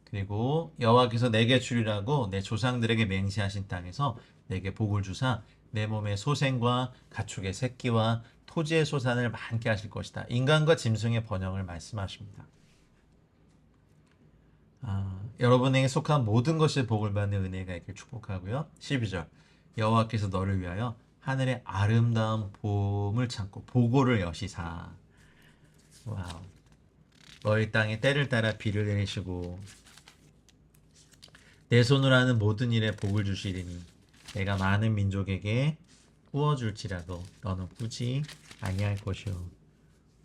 그리고 여호와께서 내게 주리라고 내 조상들에게 맹세하신 땅에서 내게 복을 주사 내 몸의 소생과 가축의 새끼와 토지의 소산을 많게 하실 것이다. 인간과 짐승의 번영을 말씀하십니다. 여러분에게 속한 모든 것이 복을 받는 은혜가 있길 축복하고요. 12절 여호와께서 너를 위하여 하늘의 아름다운 봄을 참고 보고를 여시사. 와우. 너희 땅에 때를 따라 비를 내리시고 내 손으로 하는 모든 일에 복을 주시리니 내가 많은 민족에게 꾸어줄지라도 너는 꾸지 아니할 것이요.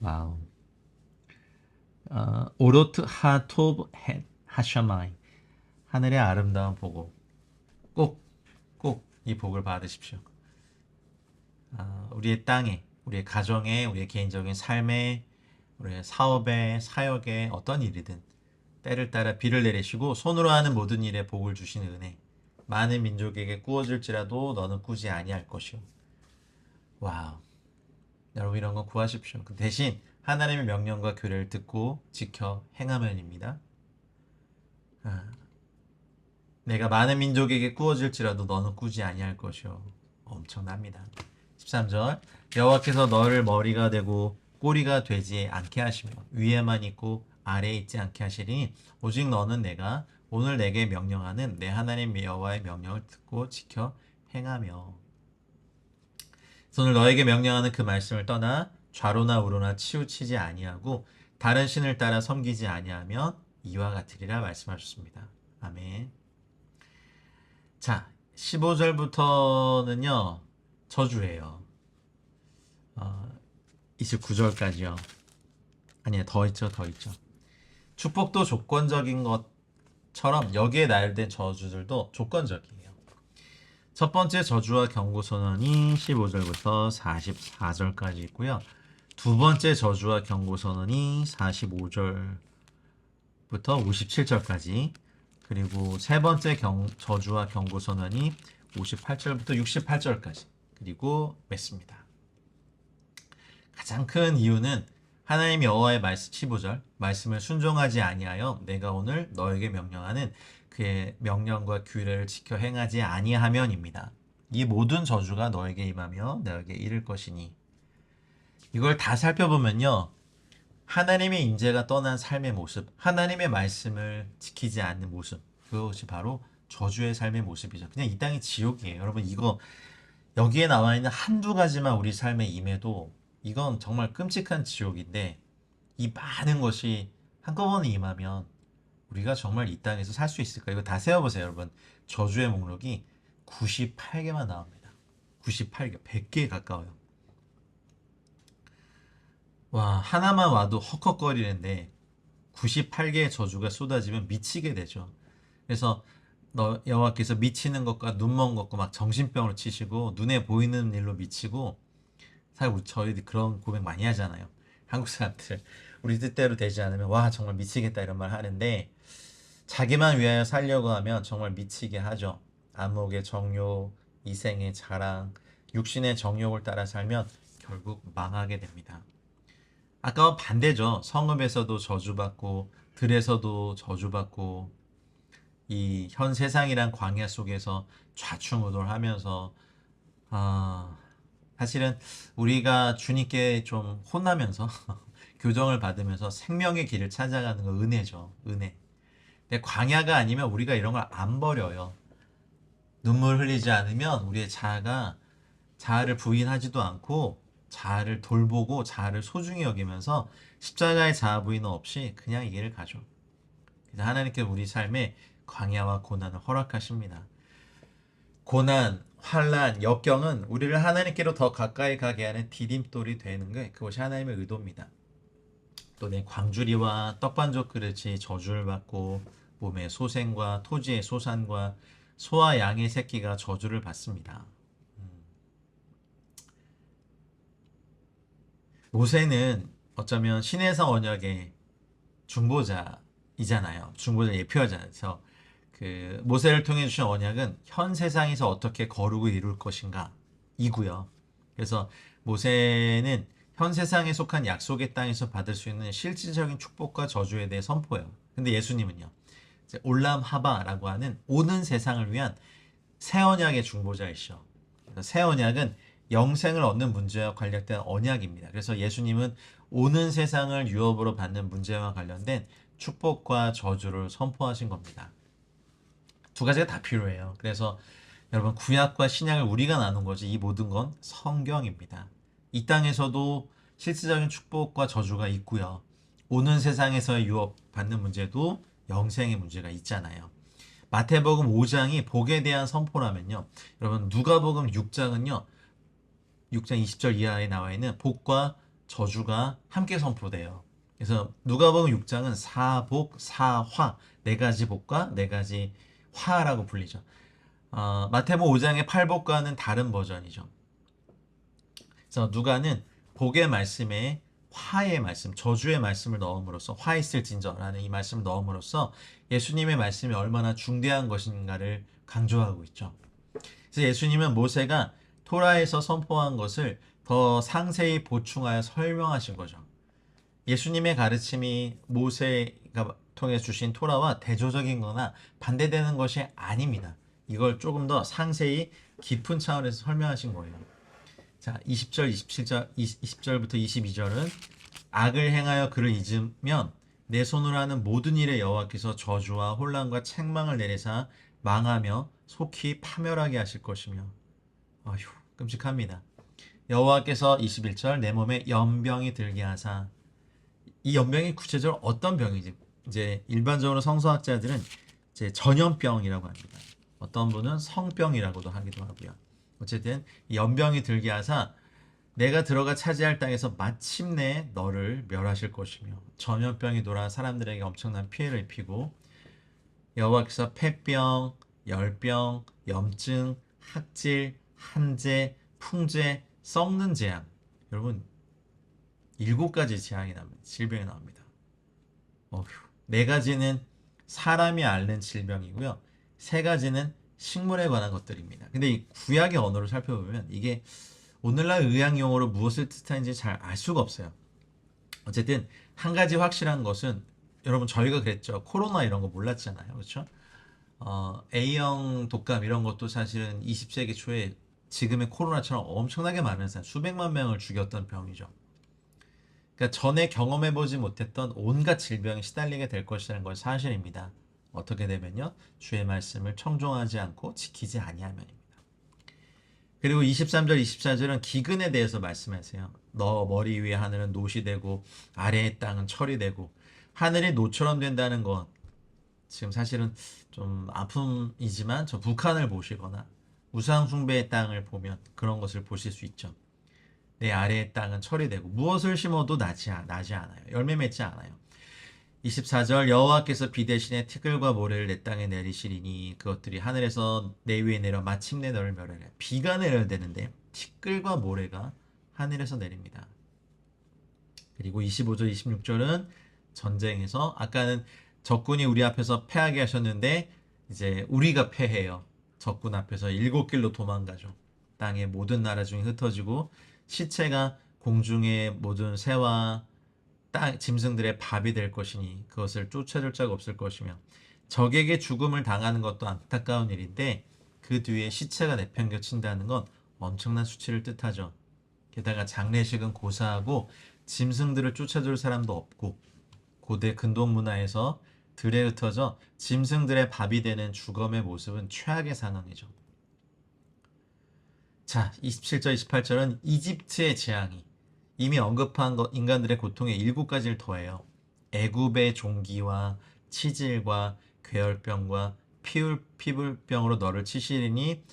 와우. 오로트 하토브 헷 하샤마이. 하늘의 아름다운 보고 꼭 이 복을 받으십시오. 우리의 땅에, 우리의 가정에, 우리의 개인적인 삶에, 우리의 사업에, 사역에 어떤 일이든 때를 따라 비를 내리시고 손으로 하는 모든 일에 복을 주시는 은혜. 많은 민족에게 꾸어질지라도 너는 꾸지 아니할 것이요. 와우. 여러분 이런 거 구하십시오. 그 대신 하나님의 명령과 규례를 듣고 지켜 행하면입니다. 내가 많은 민족에게 꾸어질지라도 너는 꾸지 아니할 것이요. 엄청납니다. 13절 여호와께서 너를 머리가 되고 꼬리가 되지 않게 하시며 위에만 있고 아래에 있지 않게 하시리니 오직 너는 내가 오늘 내게 명령하는 내 하나님 여호와의 명령을 듣고 지켜 행하며. 오늘 너에게 명령하는 그 말씀을 떠나 좌로나 우로나 치우치지 아니하고 다른 신을 따라 섬기지 아니하면 이와 같으리라 말씀하셨습니다. 아멘. 자, 15절부터는요 저주예요. 29절까지요. 아니요, 더 있죠. 축복도 조건적인 것처럼 여기에 나열된 저주들도 조건적이에요. 첫 번째 저주와 경고 선언이 15절부터 44절까지 있고요. 두 번째 저주와 경고 선언이 45절부터 57절까지, 그리고 세 번째 저주와 경고 선언이 58절부터 68절까지 그리고 맺습니다. 가장 큰 이유는 하나님 여호와의 말씀 15절 말씀을 순종하지 아니하여 내가 오늘 너에게 명령하는 그의 명령과 규례를 지켜 행하지 아니하면입니다. 이 모든 저주가 너에게 임하며 너에게 이를 것이니. 이걸 다 살펴보면요 하나님의 임재가 떠난 삶의 모습, 하나님의 말씀을 지키지 않는 모습, 그것이 바로 저주의 삶의 모습이죠. 그냥 이 땅이 지옥이에요. 여러분 이거 여기에 나와 있는 한두 가지만 우리 삶에 임해도 이건 정말 끔찍한 지옥인데, 이 많은 것이 한꺼번에 임하면 우리가 정말 이 땅에서 살 수 있을까? 이거 다 세어보세요, 여러분. 저주의 목록이 98개만 나옵니다. 98개, 100개에 가까워요. 와, 하나만 와도 헉헉거리는데 98개의 저주가 쏟아지면 미치게 되죠. 그래서 여호와께서 미치는 것과 눈먼 것과 막 정신병으로 치시고 눈에 보이는 일로 미치고, 사실 저희들 그런 고백 많이 하잖아요. 한국 사람들 우리 뜻대로 되지 않으면 와 정말 미치겠다 이런 말 하는데, 자기만 위하여 살려고 하면 정말 미치게 하죠. 안목의 정욕, 이생의 자랑, 육신의 정욕을 따라 살면 결국 망하게 됩니다. 아까와 반대죠. 성읍에서도 저주받고 들에서도 저주받고 이 현 세상이란 광야 속에서 좌충우돌하면서 사실은 우리가 주님께 좀 혼나면서 교정을 받으면서 생명의 길을 찾아가는 건 은혜죠. 은혜. 근데 광야가 아니면 우리가 이런 걸 안 버려요. 눈물 흘리지 않으면 우리의 자아를 부인하지도 않고 자아를 돌보고 자아를 소중히 여기면서 십자가의 자아 부인 없이 그냥 이 길을 가죠. 그래서 하나님께서 우리 삶에 광야와 고난을 허락하십니다. 고난, 환난, 역경은 우리를 하나님께로 더 가까이 가게 하는 디딤돌이 되는 게 그것이 하나님의 의도입니다. 또 내 광주리와 떡반죽 그릇이 저주를 받고 몸의 소생과 토지의 소산과 소와 양의 새끼가 저주를 받습니다. 모세는 어쩌면 신해성 언약의 중보자이잖아요. 중보자 예표하잖아요. 그래서 그 모세를 통해 주신 언약은 현 세상에서 어떻게 거룩을 이룰 것인가 이고요. 그래서 모세는 현 세상에 속한 약속의 땅에서 받을 수 있는 실질적인 축복과 저주에 대해 선포해요. 근데 예수님은요, 올람 하바라고 하는 오는 세상을 위한 새 언약의 중보자이시죠. 새 언약은 영생을 얻는 문제와 관련된 언약입니다. 그래서 예수님은 오는 세상을 유업으로 받는 문제와 관련된 축복과 저주를 선포하신 겁니다. 두 가지가 다 필요해요. 그래서 여러분 구약과 신약을 우리가 나눈 거지 이 모든 건 성경입니다. 이 땅에서도 실질적인 축복과 저주가 있고요. 오는 세상에서의 유업 받는 문제도 영생의 문제가 있잖아요. 마태복음 5장이 복에 대한 선포라면요. 여러분 누가복음 6장은요. 6장 20절 이하에 나와 있는 복과 저주가 함께 선포돼요. 그래서 누가복음 6장은 사복, 사화, 네 가지 복과 네 가지 화라고 불리죠. 마태복음 5장의 팔복과는 다른 버전이죠. 그래서 누가는 복의 말씀에 화의 말씀, 저주의 말씀을 넣음으로써 화 있을진저라는 이 말씀을 넣음으로써 예수님의 말씀이 얼마나 중대한 것인가를 강조하고 있죠. 그래서 예수님은 모세가 토라에서 선포한 것을 더 상세히 보충하여 설명하신 거죠. 예수님의 가르침이 모세가 통해 주신 토라와 대조적인 거나 반대되는 것이 아닙니다. 이걸 조금 더 상세히 깊은 차원에서 설명하신 거예요. 자, 20절, 27절, 20절부터 22절은 악을 행하여 그를 잊으면 내 손으로 하는 모든 일에 여호와께서 저주와 혼란과 책망을 내리사 망하며 속히 파멸하게 하실 것이며. 아휴, 끔찍합니다. 여호와께서 21절 내 몸에 연병이 들게 하사. 이 연병이 구체적으로 어떤 병이지? 이제 일반적으로 성서학자들은 이제 전염병이라고 합니다. 어떤 분은 성병이라고도 하기도 하고요. 어쨌든 연병이 들게 하사 내가 들어가 차지할 땅에서 마침내 너를 멸하실 것이며. 전염병이 돌아 사람들에게 엄청난 피해를 입히고 여호와께서 폐병, 열병, 염증, 학질, 한재, 풍재, 썩는 재앙. 여러분 7가지 재앙이 나옵니다. 질병이 나옵니다. 어휴. 4가지는 사람이 앓는 질병이고요. 3가지는 식물에 관한 것들입니다. 근데 이 구약의 언어를 살펴보면 이게 오늘날 의학 용어로 무엇을 뜻하는지 잘 알 수가 없어요. 어쨌든 한 가지 확실한 것은 여러분 저희가 그랬죠. 코로나 이런 거 몰랐잖아요. 그렇죠? A형 독감 이런 것도 사실은 20세기 초에 지금의 코로나처럼 엄청나게 많은 사람, 수백만 명을 죽였던 병이죠. 그러니까 전에 경험해보지 못했던 온갖 질병에 시달리게 될 것이라는 건 사실입니다. 어떻게 되면요? 주의 말씀을 청종하지 않고 지키지 아니하면입니다. 그리고 23절, 24절은 기근에 대해서 말씀하세요. 너 머리 위에 하늘은 노시 되고 아래의 땅은 철이 되고. 하늘이 노처럼 된다는 건 지금 사실은 좀 아픔이지만 저 북한을 보시거나 우상 숭배의 땅을 보면 그런 것을 보실 수 있죠. 내 아래의 땅은 철이 되고 무엇을 심어도 나지 않아요. 열매 맺지 않아요. 24절 여호와께서 비 대신에 티끌과 모래를 내 땅에 내리시리니 그것들이 하늘에서 내 위에 내려 마침내 너를 멸하리라. 비가 내려야 되는데 티끌과 모래가 하늘에서 내립니다. 그리고 25절 26절은 전쟁에서 아까는 적군이 우리 앞에서 패하게 하셨는데 이제 우리가 패해요. 적군 앞에서 7길로 도망가죠. 땅의 모든 나라 중에 흩어지고 시체가 공중의 모든 새와 땅 짐승들의 밥이 될 것이니 그것을 쫓아줄 자가 없을 것이며. 적에게 죽음을 당하는 것도 안타까운 일인데 그 뒤에 시체가 내팽겨친다는 건 엄청난 수치를 뜻하죠. 게다가 장례식은 고사하고 짐승들을 쫓아줄 사람도 없고 고대 근동 문화에서 들에 흩어져 짐승들의 밥이 되는 주검의 모습은 최악의 상황이죠. 자, 27절, 28절은 이집트의 재앙이 이미 언급한 인간들의 고통에 7가지를 더해요. 애굽의 종기와 치질과 괴혈병과 피부병으로 너를 치시리니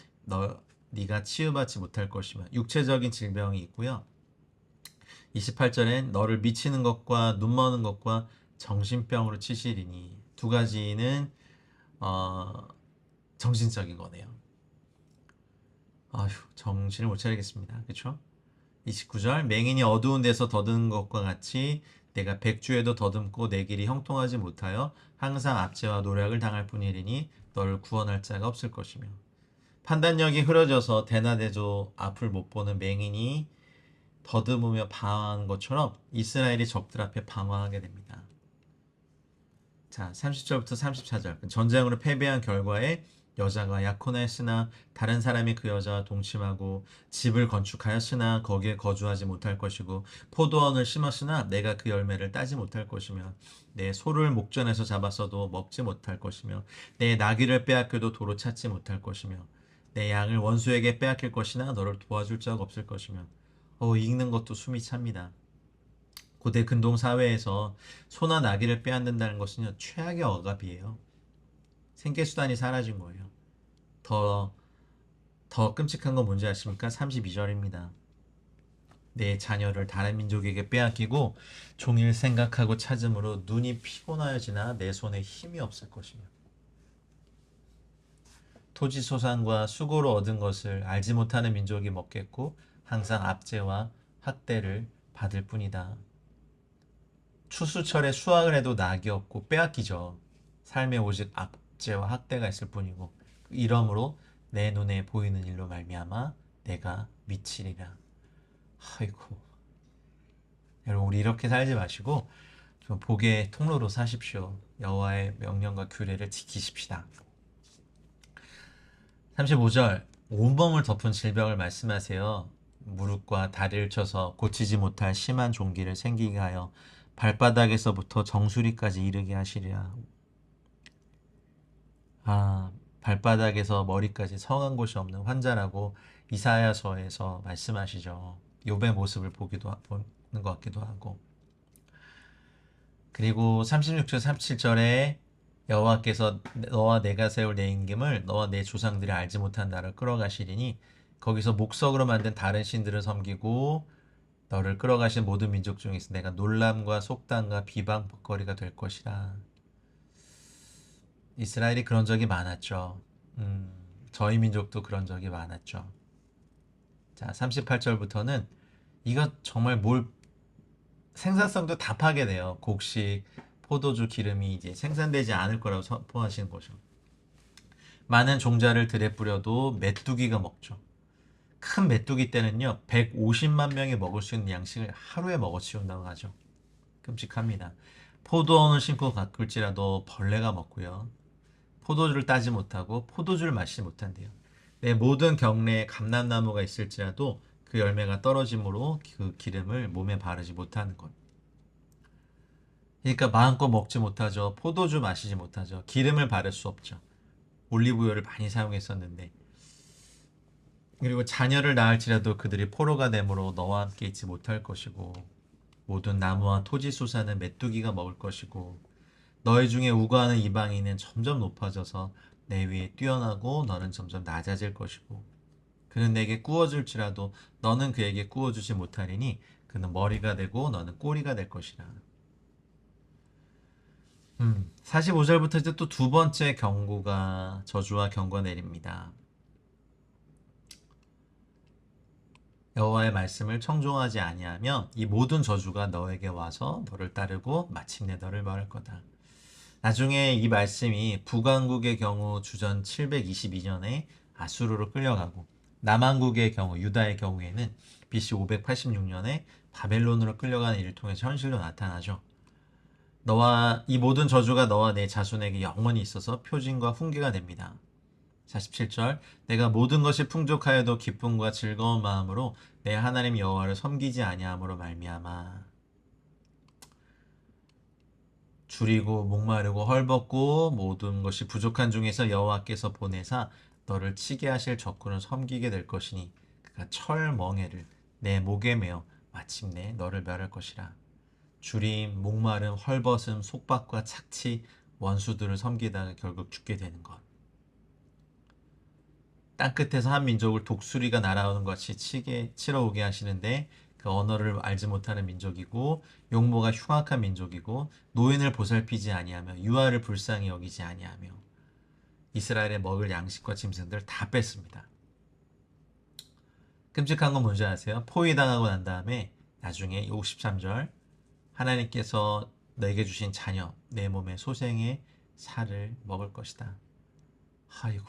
네가 치유받지 못할 것이며. 육체적인 질병이 있고요. 28절엔 너를 미치는 것과 눈머는 것과 정신병으로 치시리니. 2가지는 정신적인 거네요. 아휴, 정신을 못 차리겠습니다. 그렇죠? 29절 맹인이 어두운 데서 더듬는 것과 같이 내가 백주에도 더듬고 내 길이 형통하지 못하여 항상 압제와 노력을 당할 뿐이리니 너를 구원할 자가 없을 것이며. 판단력이 흐려져서 대낮에도 앞을 못 보는 맹인이 더듬으며 방황하는 것처럼 이스라엘이 적들 앞에 방황하게 됩니다. 자, 30절부터 34절 전쟁으로 패배한 결과에 여자가 약혼하였으나 다른 사람이 그 여자와 동침하고 집을 건축하였으나 거기에 거주하지 못할 것이고 포도원을 심었으나 내가 그 열매를 따지 못할 것이며 내 소를 목전에서 잡았어도 먹지 못할 것이며 내 나귀를 빼앗겨도 도로 찾지 못할 것이며 내 양을 원수에게 빼앗길 것이나 너를 도와줄 자가 없을 것이며. 읽는 것도 숨이 찹니다. 고대 근동 사회에서 소나 나귀를 빼앗는다는 것은 최악의 억압이에요. 생계수단이 사라진 거예요. 더 끔찍한 건 뭔지 아십니까? 32절입니다. 내 자녀를 다른 민족에게 빼앗기고 종일 생각하고 찾음으로 눈이 피곤하여지나 내 손에 힘이 없을 것이며 토지소산과 수고로 얻은 것을 알지 못하는 민족이 먹겠고 항상 압제와 학대를 받을 뿐이다. 추수철에 수확을 해도 낙이 없고 빼앗기죠. 삶에 오직 압제와 학대가 있을 뿐이고 이러므로 내 눈에 보이는 일로 말미암아 내가 미치리라. 아이고, 여러분 우리 이렇게 살지 마시고 좀 복의 통로로 사십시오. 여호와의 명령과 규례를 지키십시다. 35절 온몸을 덮은 질병을 말씀하세요. 무릎과 다리를 쳐서 고치지 못할 심한 종기를 생기게 하여 발바닥에서부터 정수리까지 이르게 하시리라. 발바닥에서 머리까지 성한 곳이 없는 환자라고 이사야서에서 말씀하시죠. 욥의 모습을 보는 것 같기도 하고. 그리고 36절 37절에 여호와께서 너와 내가 세울 내 임금을 너와 내 조상들이 알지 못한 나를 끌어가시리니 거기서 목석으로 만든 다른 신들을 섬기고 너를 끌어가신 모든 민족 중에서 내가 놀람과 속담과 비방거리가 될 것이라. 이스라엘이 그런 적이 많았죠. 저희 민족도 그런 적이 많았죠. 자, 38절부터는 이거 정말 생산성도 다 파괴돼요. 곡식, 포도주 기름이 이제 생산되지 않을 거라고 선포하시는 거죠. 많은 종자를 들에 뿌려도 메뚜기가 먹죠. 큰 메뚜기 때는요 150만 명이 먹을 수 있는 양식을 하루에 먹어치운다고 하죠. 끔찍합니다. 포도원을 심고 가꿀지라도 벌레가 먹고요. 포도주를 따지 못하고 포도주를 마시지 못한대요. 내 모든 경내에 감람나무가 있을지라도 그 열매가 떨어짐으로 그 기름을 몸에 바르지 못하는 것. 그러니까 마음껏 먹지 못하죠. 포도주 마시지 못하죠. 기름을 바를 수 없죠. 올리브유를 많이 사용했었는데. 그리고 자녀를 낳을지라도 그들이 포로가 되므로 너와 함께 있지 못할 것이고 모든 나무와 토지 솟아는 메뚜기가 먹을 것이고 너희 중에 우거하는 이방인은 점점 높아져서 내 위에 뛰어나고 너는 점점 낮아질 것이고 그는 내게 꾸어줄지라도 너는 그에게 꾸어주지 못하리니 그는 머리가 되고 너는 꼬리가 될 것이라. 45절부터 이제 또 두 번째 경고가 저주와 경고가 내립니다. 여호와의 말씀을 청종하지 아니하면 이 모든 저주가 너에게 와서 너를 따르고 마침내 너를 말할 거다. 나중에 이 말씀이 북왕국의 경우 주전 722년에 아수르로 끌려가고 남왕국의 경우 유다의 경우에는 BC 586년에 바벨론으로 끌려가는 일을 통해서 현실로 나타나죠. 너와 이 모든 저주가 너와 내 자손에게 영원히 있어서 표징과 훈계가 됩니다. 47절 내가 모든 것이 풍족하여도 기쁨과 즐거운 마음으로 내 하나님 여호와를 섬기지 아니함으로 말미암아 줄이고 목마르고 헐벗고 모든 것이 부족한 중에서 여호와께서 보내사 너를 치게 하실 적군을 섬기게 될 것이니 그가 철멍에를 내 목에 메어 마침내 너를 멸할 것이라. 줄임, 목마름, 헐벗음, 속박과 착취, 원수들을 섬기다가 결국 죽게 되는 것. 땅끝에서 한 민족을 독수리가 날아오는 것이 치러 오게 하시는데 그 언어를 알지 못하는 민족이고 용모가 흉악한 민족이고 노인을 보살피지 아니하며 유아를 불쌍히 여기지 아니하며 이스라엘의 먹을 양식과 짐승들 다 뺐습니다. 끔찍한 건 뭔지 아세요? 포위당하고 난 다음에 나중에 53절 하나님께서 내게 주신 자녀 내 몸의 소생의 살을 먹을 것이다. 아이고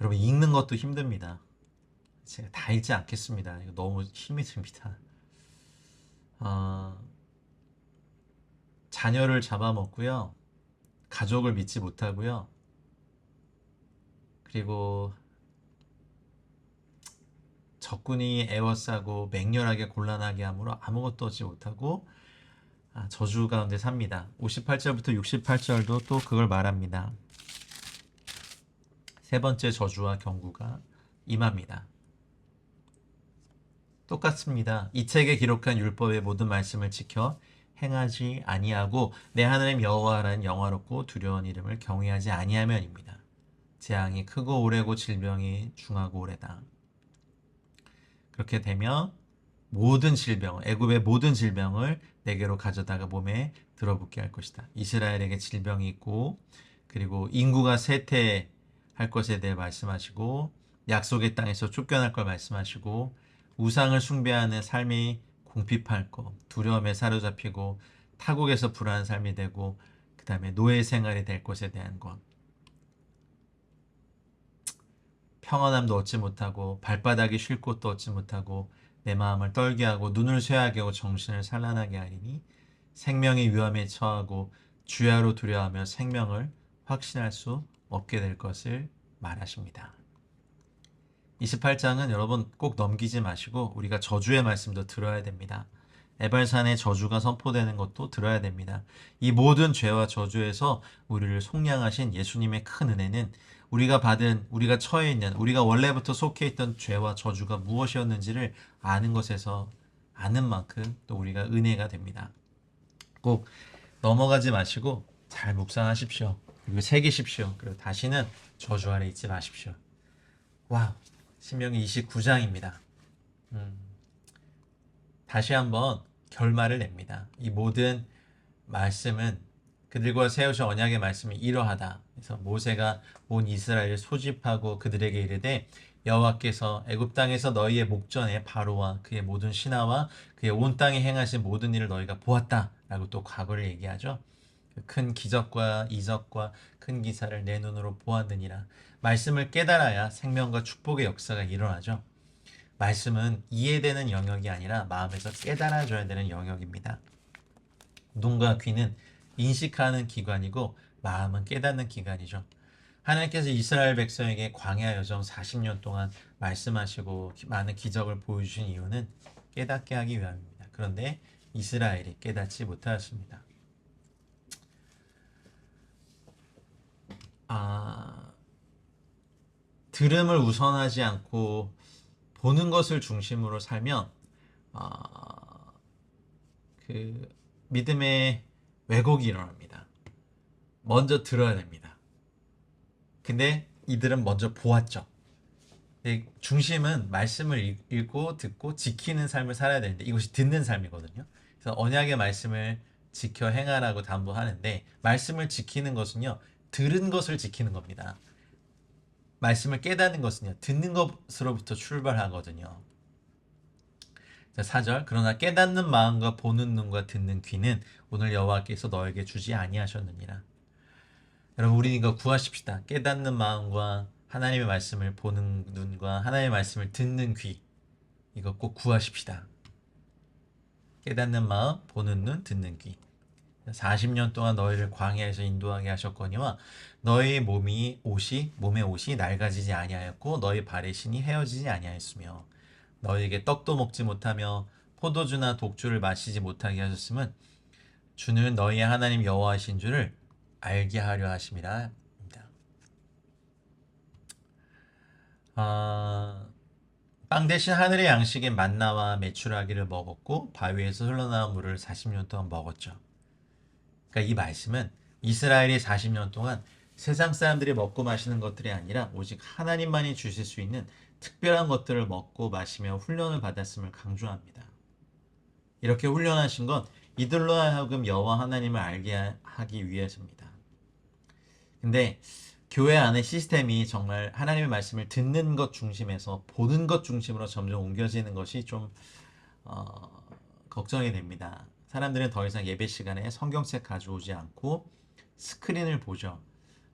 여러분 읽는 것도 힘듭니다. 제가 다 읽지 않겠습니다. 이거 너무 힘이 듭니다. 자녀를 잡아먹고요. 가족을 믿지 못하고요. 그리고 적군이 애워싸고 맹렬하게 곤란하게 함으로 아무것도 얻지 못하고 저주 가운데 삽니다. 58절부터 68절도 또 그걸 말합니다. 세 번째 저주와 경고가 임합니다. 똑같습니다. 이 책에 기록한 율법의 모든 말씀을 지켜 행하지 아니하고 내 하나님 여호와라는 영화롭고 두려운 이름을 경외하지 아니하면입니다. 재앙이 크고 오래고 질병이 중하고 오래다. 그렇게 되면 모든 질병, 애굽의 모든 질병을 내게로 가져다가 몸에 들어붙게 할 것이다. 이스라엘에게 질병이 있고 그리고 인구가 쇠퇴할 것에 대해 말씀하시고 약속의 땅에서 쫓겨날 걸 말씀하시고 우상을 숭배하는 삶이 궁핍할 것, 두려움에 사로잡히고 타국에서 불안한 삶이 되고 그 다음에 노예 생활이 될 것에 대한 것, 평안함도 얻지 못하고 발바닥이 쉴 곳도 얻지 못하고 내 마음을 떨게 하고 눈을 쇠하게 하고 정신을 산란하게 하리니 생명의 위험에 처하고 주야로 두려워하며 생명을 확신할 수 없게 될 것을 말하십니다. 28장은 여러분 꼭 넘기지 마시고 우리가 저주의 말씀도 들어야 됩니다. 에발산의 저주가 선포되는 것도 들어야 됩니다. 이 모든 죄와 저주에서 우리를 속량하신 예수님의 큰 은혜는 우리가 처해 있는, 우리가 원래부터 속해 있던 죄와 저주가 무엇이었는지를 아는 것에서 아는 만큼 또 우리가 은혜가 됩니다. 꼭 넘어가지 마시고 잘 묵상하십시오. 그리고 새기십시오. 그리고 다시는 저주 아래 있지 마십시오. 와우, 신명기 29장입니다. 다시 한번 결말을 냅니다. 이 모든 말씀은 그들과 세우신 언약의 말씀이 이러하다. 그래서 모세가 온 이스라엘을 소집하고 그들에게 이르되 여호와께서 애굽 땅에서 너희의 목전에 바로와 그의 모든 신하와 그의 온 땅에 행하신 모든 일을 너희가 보았다라고 또 과거를 얘기하죠. 큰 기적과 이적과 큰 기사를 내 눈으로 보았느니라. 말씀을 깨달아야 생명과 축복의 역사가 일어나죠. 말씀은 이해되는 영역이 아니라 마음에서 깨달아져야 되는 영역입니다. 눈과 귀는 인식하는 기관이고 마음은 깨닫는 기관이죠. 하나님께서 이스라엘 백성에게 광야 여정 40년 동안 말씀하시고 많은 기적을 보여주신 이유는 깨닫게 하기 위함입니다. 그런데 이스라엘이 깨닫지 못하였습니다. 들음을 우선하지 않고 보는 것을 중심으로 살면 그 믿음의 왜곡이 일어납니다. 먼저 들어야 됩니다. 근데 이들은 먼저 보았죠. 중심은 말씀을 읽고 듣고 지키는 삶을 살아야 되는데 이것이 듣는 삶이거든요. 그래서 언약의 말씀을 지켜 행하라고 담보하는데 말씀을 지키는 것은요. 들은 것을 지키는 겁니다. 말씀을 깨닫는 것은요. 듣는 것으로부터 출발하거든요. 자, 4절 그러나 깨닫는 마음과 보는 눈과 듣는 귀는 오늘 여호와께서 너에게 주지 아니하셨느니라. 여러분 우리 이거 구하십시다. 깨닫는 마음과 하나님의 말씀을 보는 눈과 하나님의 말씀을 듣는 귀 이거 꼭 구하십시다. 깨닫는 마음, 보는 눈, 듣는 귀 40년 동안 너희를 광야에서 인도하게 하셨거니와 너희 몸의 옷이 낡아지지 아니하였고 너희 발의 신이 헤어지지 아니하였으며 너희에게 떡도 먹지 못하며 포도주나 독주를 마시지 못하게 하셨음은 주는 너희의 하나님 여호와이신 줄을 알게 하려 하심이라. 빵 대신 하늘의 양식인 만나와 메추라기를 먹었고 바위에서 흘러나온 물을 40년 동안 먹었죠. 그러니까 이 말씀은 이스라엘이 40년 동안 세상 사람들이 먹고 마시는 것들이 아니라 오직 하나님만이 주실 수 있는 특별한 것들을 먹고 마시며 훈련을 받았음을 강조합니다. 이렇게 훈련하신 건 이들로 하여금 여호와 하나님을 알게 하기 위해서입니다. 근데 교회 안의 시스템이 정말 하나님의 말씀을 듣는 것 중심에서 보는 것 중심으로 점점 옮겨지는 것이 좀 걱정이 됩니다. 사람들은 더 이상 예배 시간에 성경책 가져오지 않고 스크린을 보죠.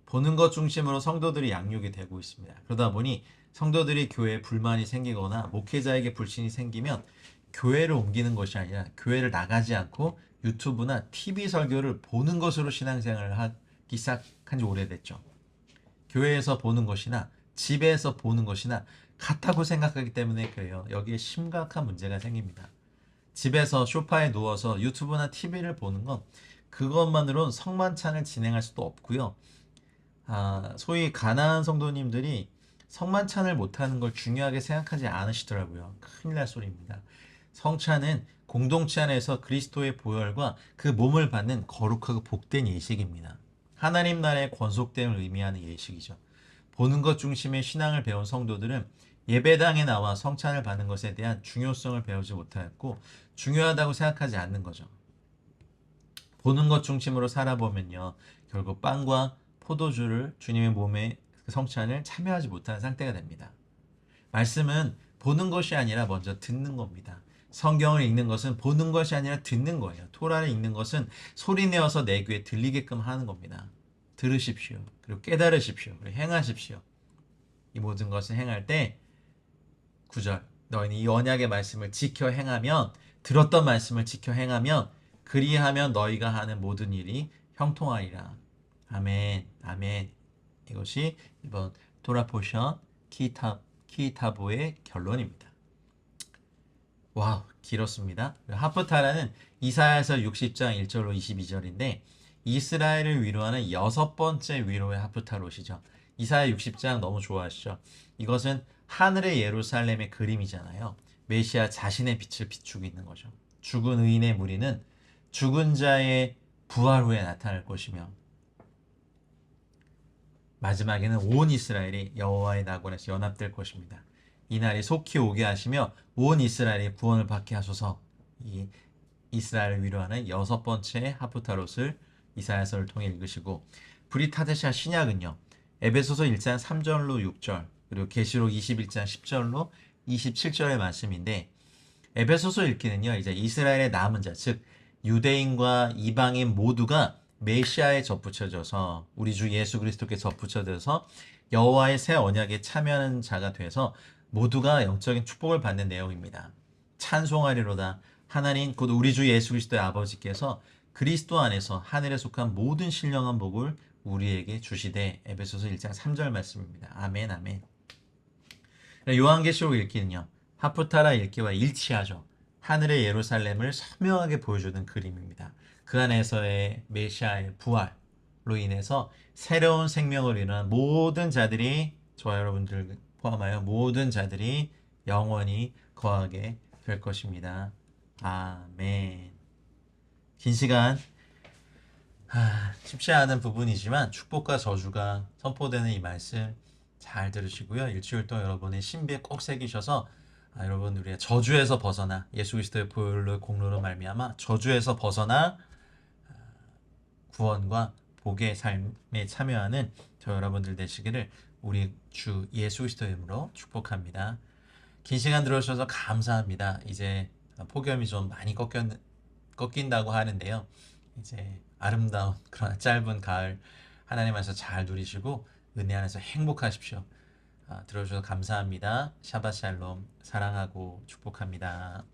보는 것 중심으로 성도들이 양육이 되고 있습니다. 그러다 보니 성도들이 교회에 불만이 생기거나 목회자에게 불신이 생기면 교회를 옮기는 것이 아니라 교회를 나가지 않고 유튜브나 TV 설교를 보는 것으로 신앙생활을 하기 시작한 지 오래됐죠. 교회에서 보는 것이나 집에서 보는 것이나 같다고 생각하기 때문에 그래요. 여기에 심각한 문제가 생깁니다. 집에서 소파에 누워서 유튜브나 TV를 보는 건 그것만으로는 성만찬을 진행할 수도 없고요. 소위 가난한 성도님들이 성만찬을 못하는 걸 중요하게 생각하지 않으시더라고요. 큰일 날 소리입니다. 성찬은 공동체 안에서 그리스도의 보혈과 그 몸을 받는 거룩하고 복된 예식입니다. 하나님 나라의 권속됨을 의미하는 예식이죠. 보는 것 중심의 신앙을 배운 성도들은 예배당에 나와 성찬을 받는 것에 대한 중요성을 배우지 못하였고 중요하다고 생각하지 않는 거죠. 보는 것 중심으로 살아보면요. 결국 빵과 포도주를 주님의 몸의 성찬을 참여하지 못하는 상태가 됩니다. 말씀은 보는 것이 아니라 먼저 듣는 겁니다. 성경을 읽는 것은 보는 것이 아니라 듣는 거예요. 토라를 읽는 것은 소리내어서 내 귀에 들리게끔 하는 겁니다. 들으십시오. 그리고 깨달으십시오. 그리고 행하십시오. 이 모든 것을 행할 때 9절 너희는 이 언약의 말씀을 지켜 행하면 들었던 말씀을 지켜 행하면 그리하면 너희가 하는 모든 일이 형통하리라. 아멘. 아멘. 이것이 이번 토라 포션 키타보의 결론입니다. 와우, 길었습니다. 하프타라는 이사야서 60장 1절로 22절인데 이스라엘을 위로하는 여섯 번째 위로의 하프타롯이죠. 이사야 60장 너무 좋아하시죠? 이것은 하늘의 예루살렘의 그림이잖아요. 메시아 자신의 빛을 비추고 있는 거죠. 죽은 의인의 무리는 죽은 자의 부활 후에 나타날 것이며 마지막에는 온 이스라엘이 여호와의 낙원에서 연합될 것입니다. 이 날이 속히 오게 하시며 온 이스라엘이 구원을 받게 하소서. 이 이스라엘을 위로하는 여섯 번째 하프타롯을 이사야서를 통해 읽으시고 브리타데샤 신약은요. 에베소서 1장 3절로 6절 그리고 계시록 21장 10절로 27절의 말씀인데 에베소서 읽기는요. 이제 이스라엘의 남은 자, 즉 유대인과 이방인 모두가 메시아에 접붙여져서 우리 주 예수 그리스도께 접붙여져서 여호와의 새 언약에 참여하는 자가 돼서 모두가 영적인 축복을 받는 내용입니다. 찬송하리로다. 하나님 곧 우리 주 예수 그리스도의 아버지께서 그리스도 안에서 하늘에 속한 모든 신령한 복을 우리에게 주시되 에베소서 1장 3절 말씀입니다. 아멘 아멘. 요한계시록 읽기는요. 하프타라 읽기와 일치하죠. 하늘의 예루살렘을 선명하게 보여주는 그림입니다. 그 안에서의 메시아의 부활로 인해서 새로운 생명을 이루는 모든 자들이 저와 여러분들 포함하여 모든 자들이 영원히 거하게 될 것입니다. 아멘. 긴 시간 쉽지 않은 부분이지만 축복과 저주가 선포되는 이 말씀 잘 들으시고요. 일주일 동안 여러분의 신비에 꼭 새기셔서 여러분 우리의 저주에서 벗어나 예수 그리스도의 보혈로 공로로 말미암아 저주에서 벗어나 구원과 복의 삶에 참여하는 저 여러분들 되시기를 우리 주 예수 그리스도의 이름으로 축복합니다. 긴 시간 들어주셔서 감사합니다. 이제 폭염이 좀 많이 꺾인다고 하는데요. 이제 아름다운 그러나 짧은 가을 하나님 안에서 잘 누리시고 은혜 안에서 행복하십시오. 들어주셔서 감사합니다. 샤ባት 샬롬 사랑하고 축복합니다.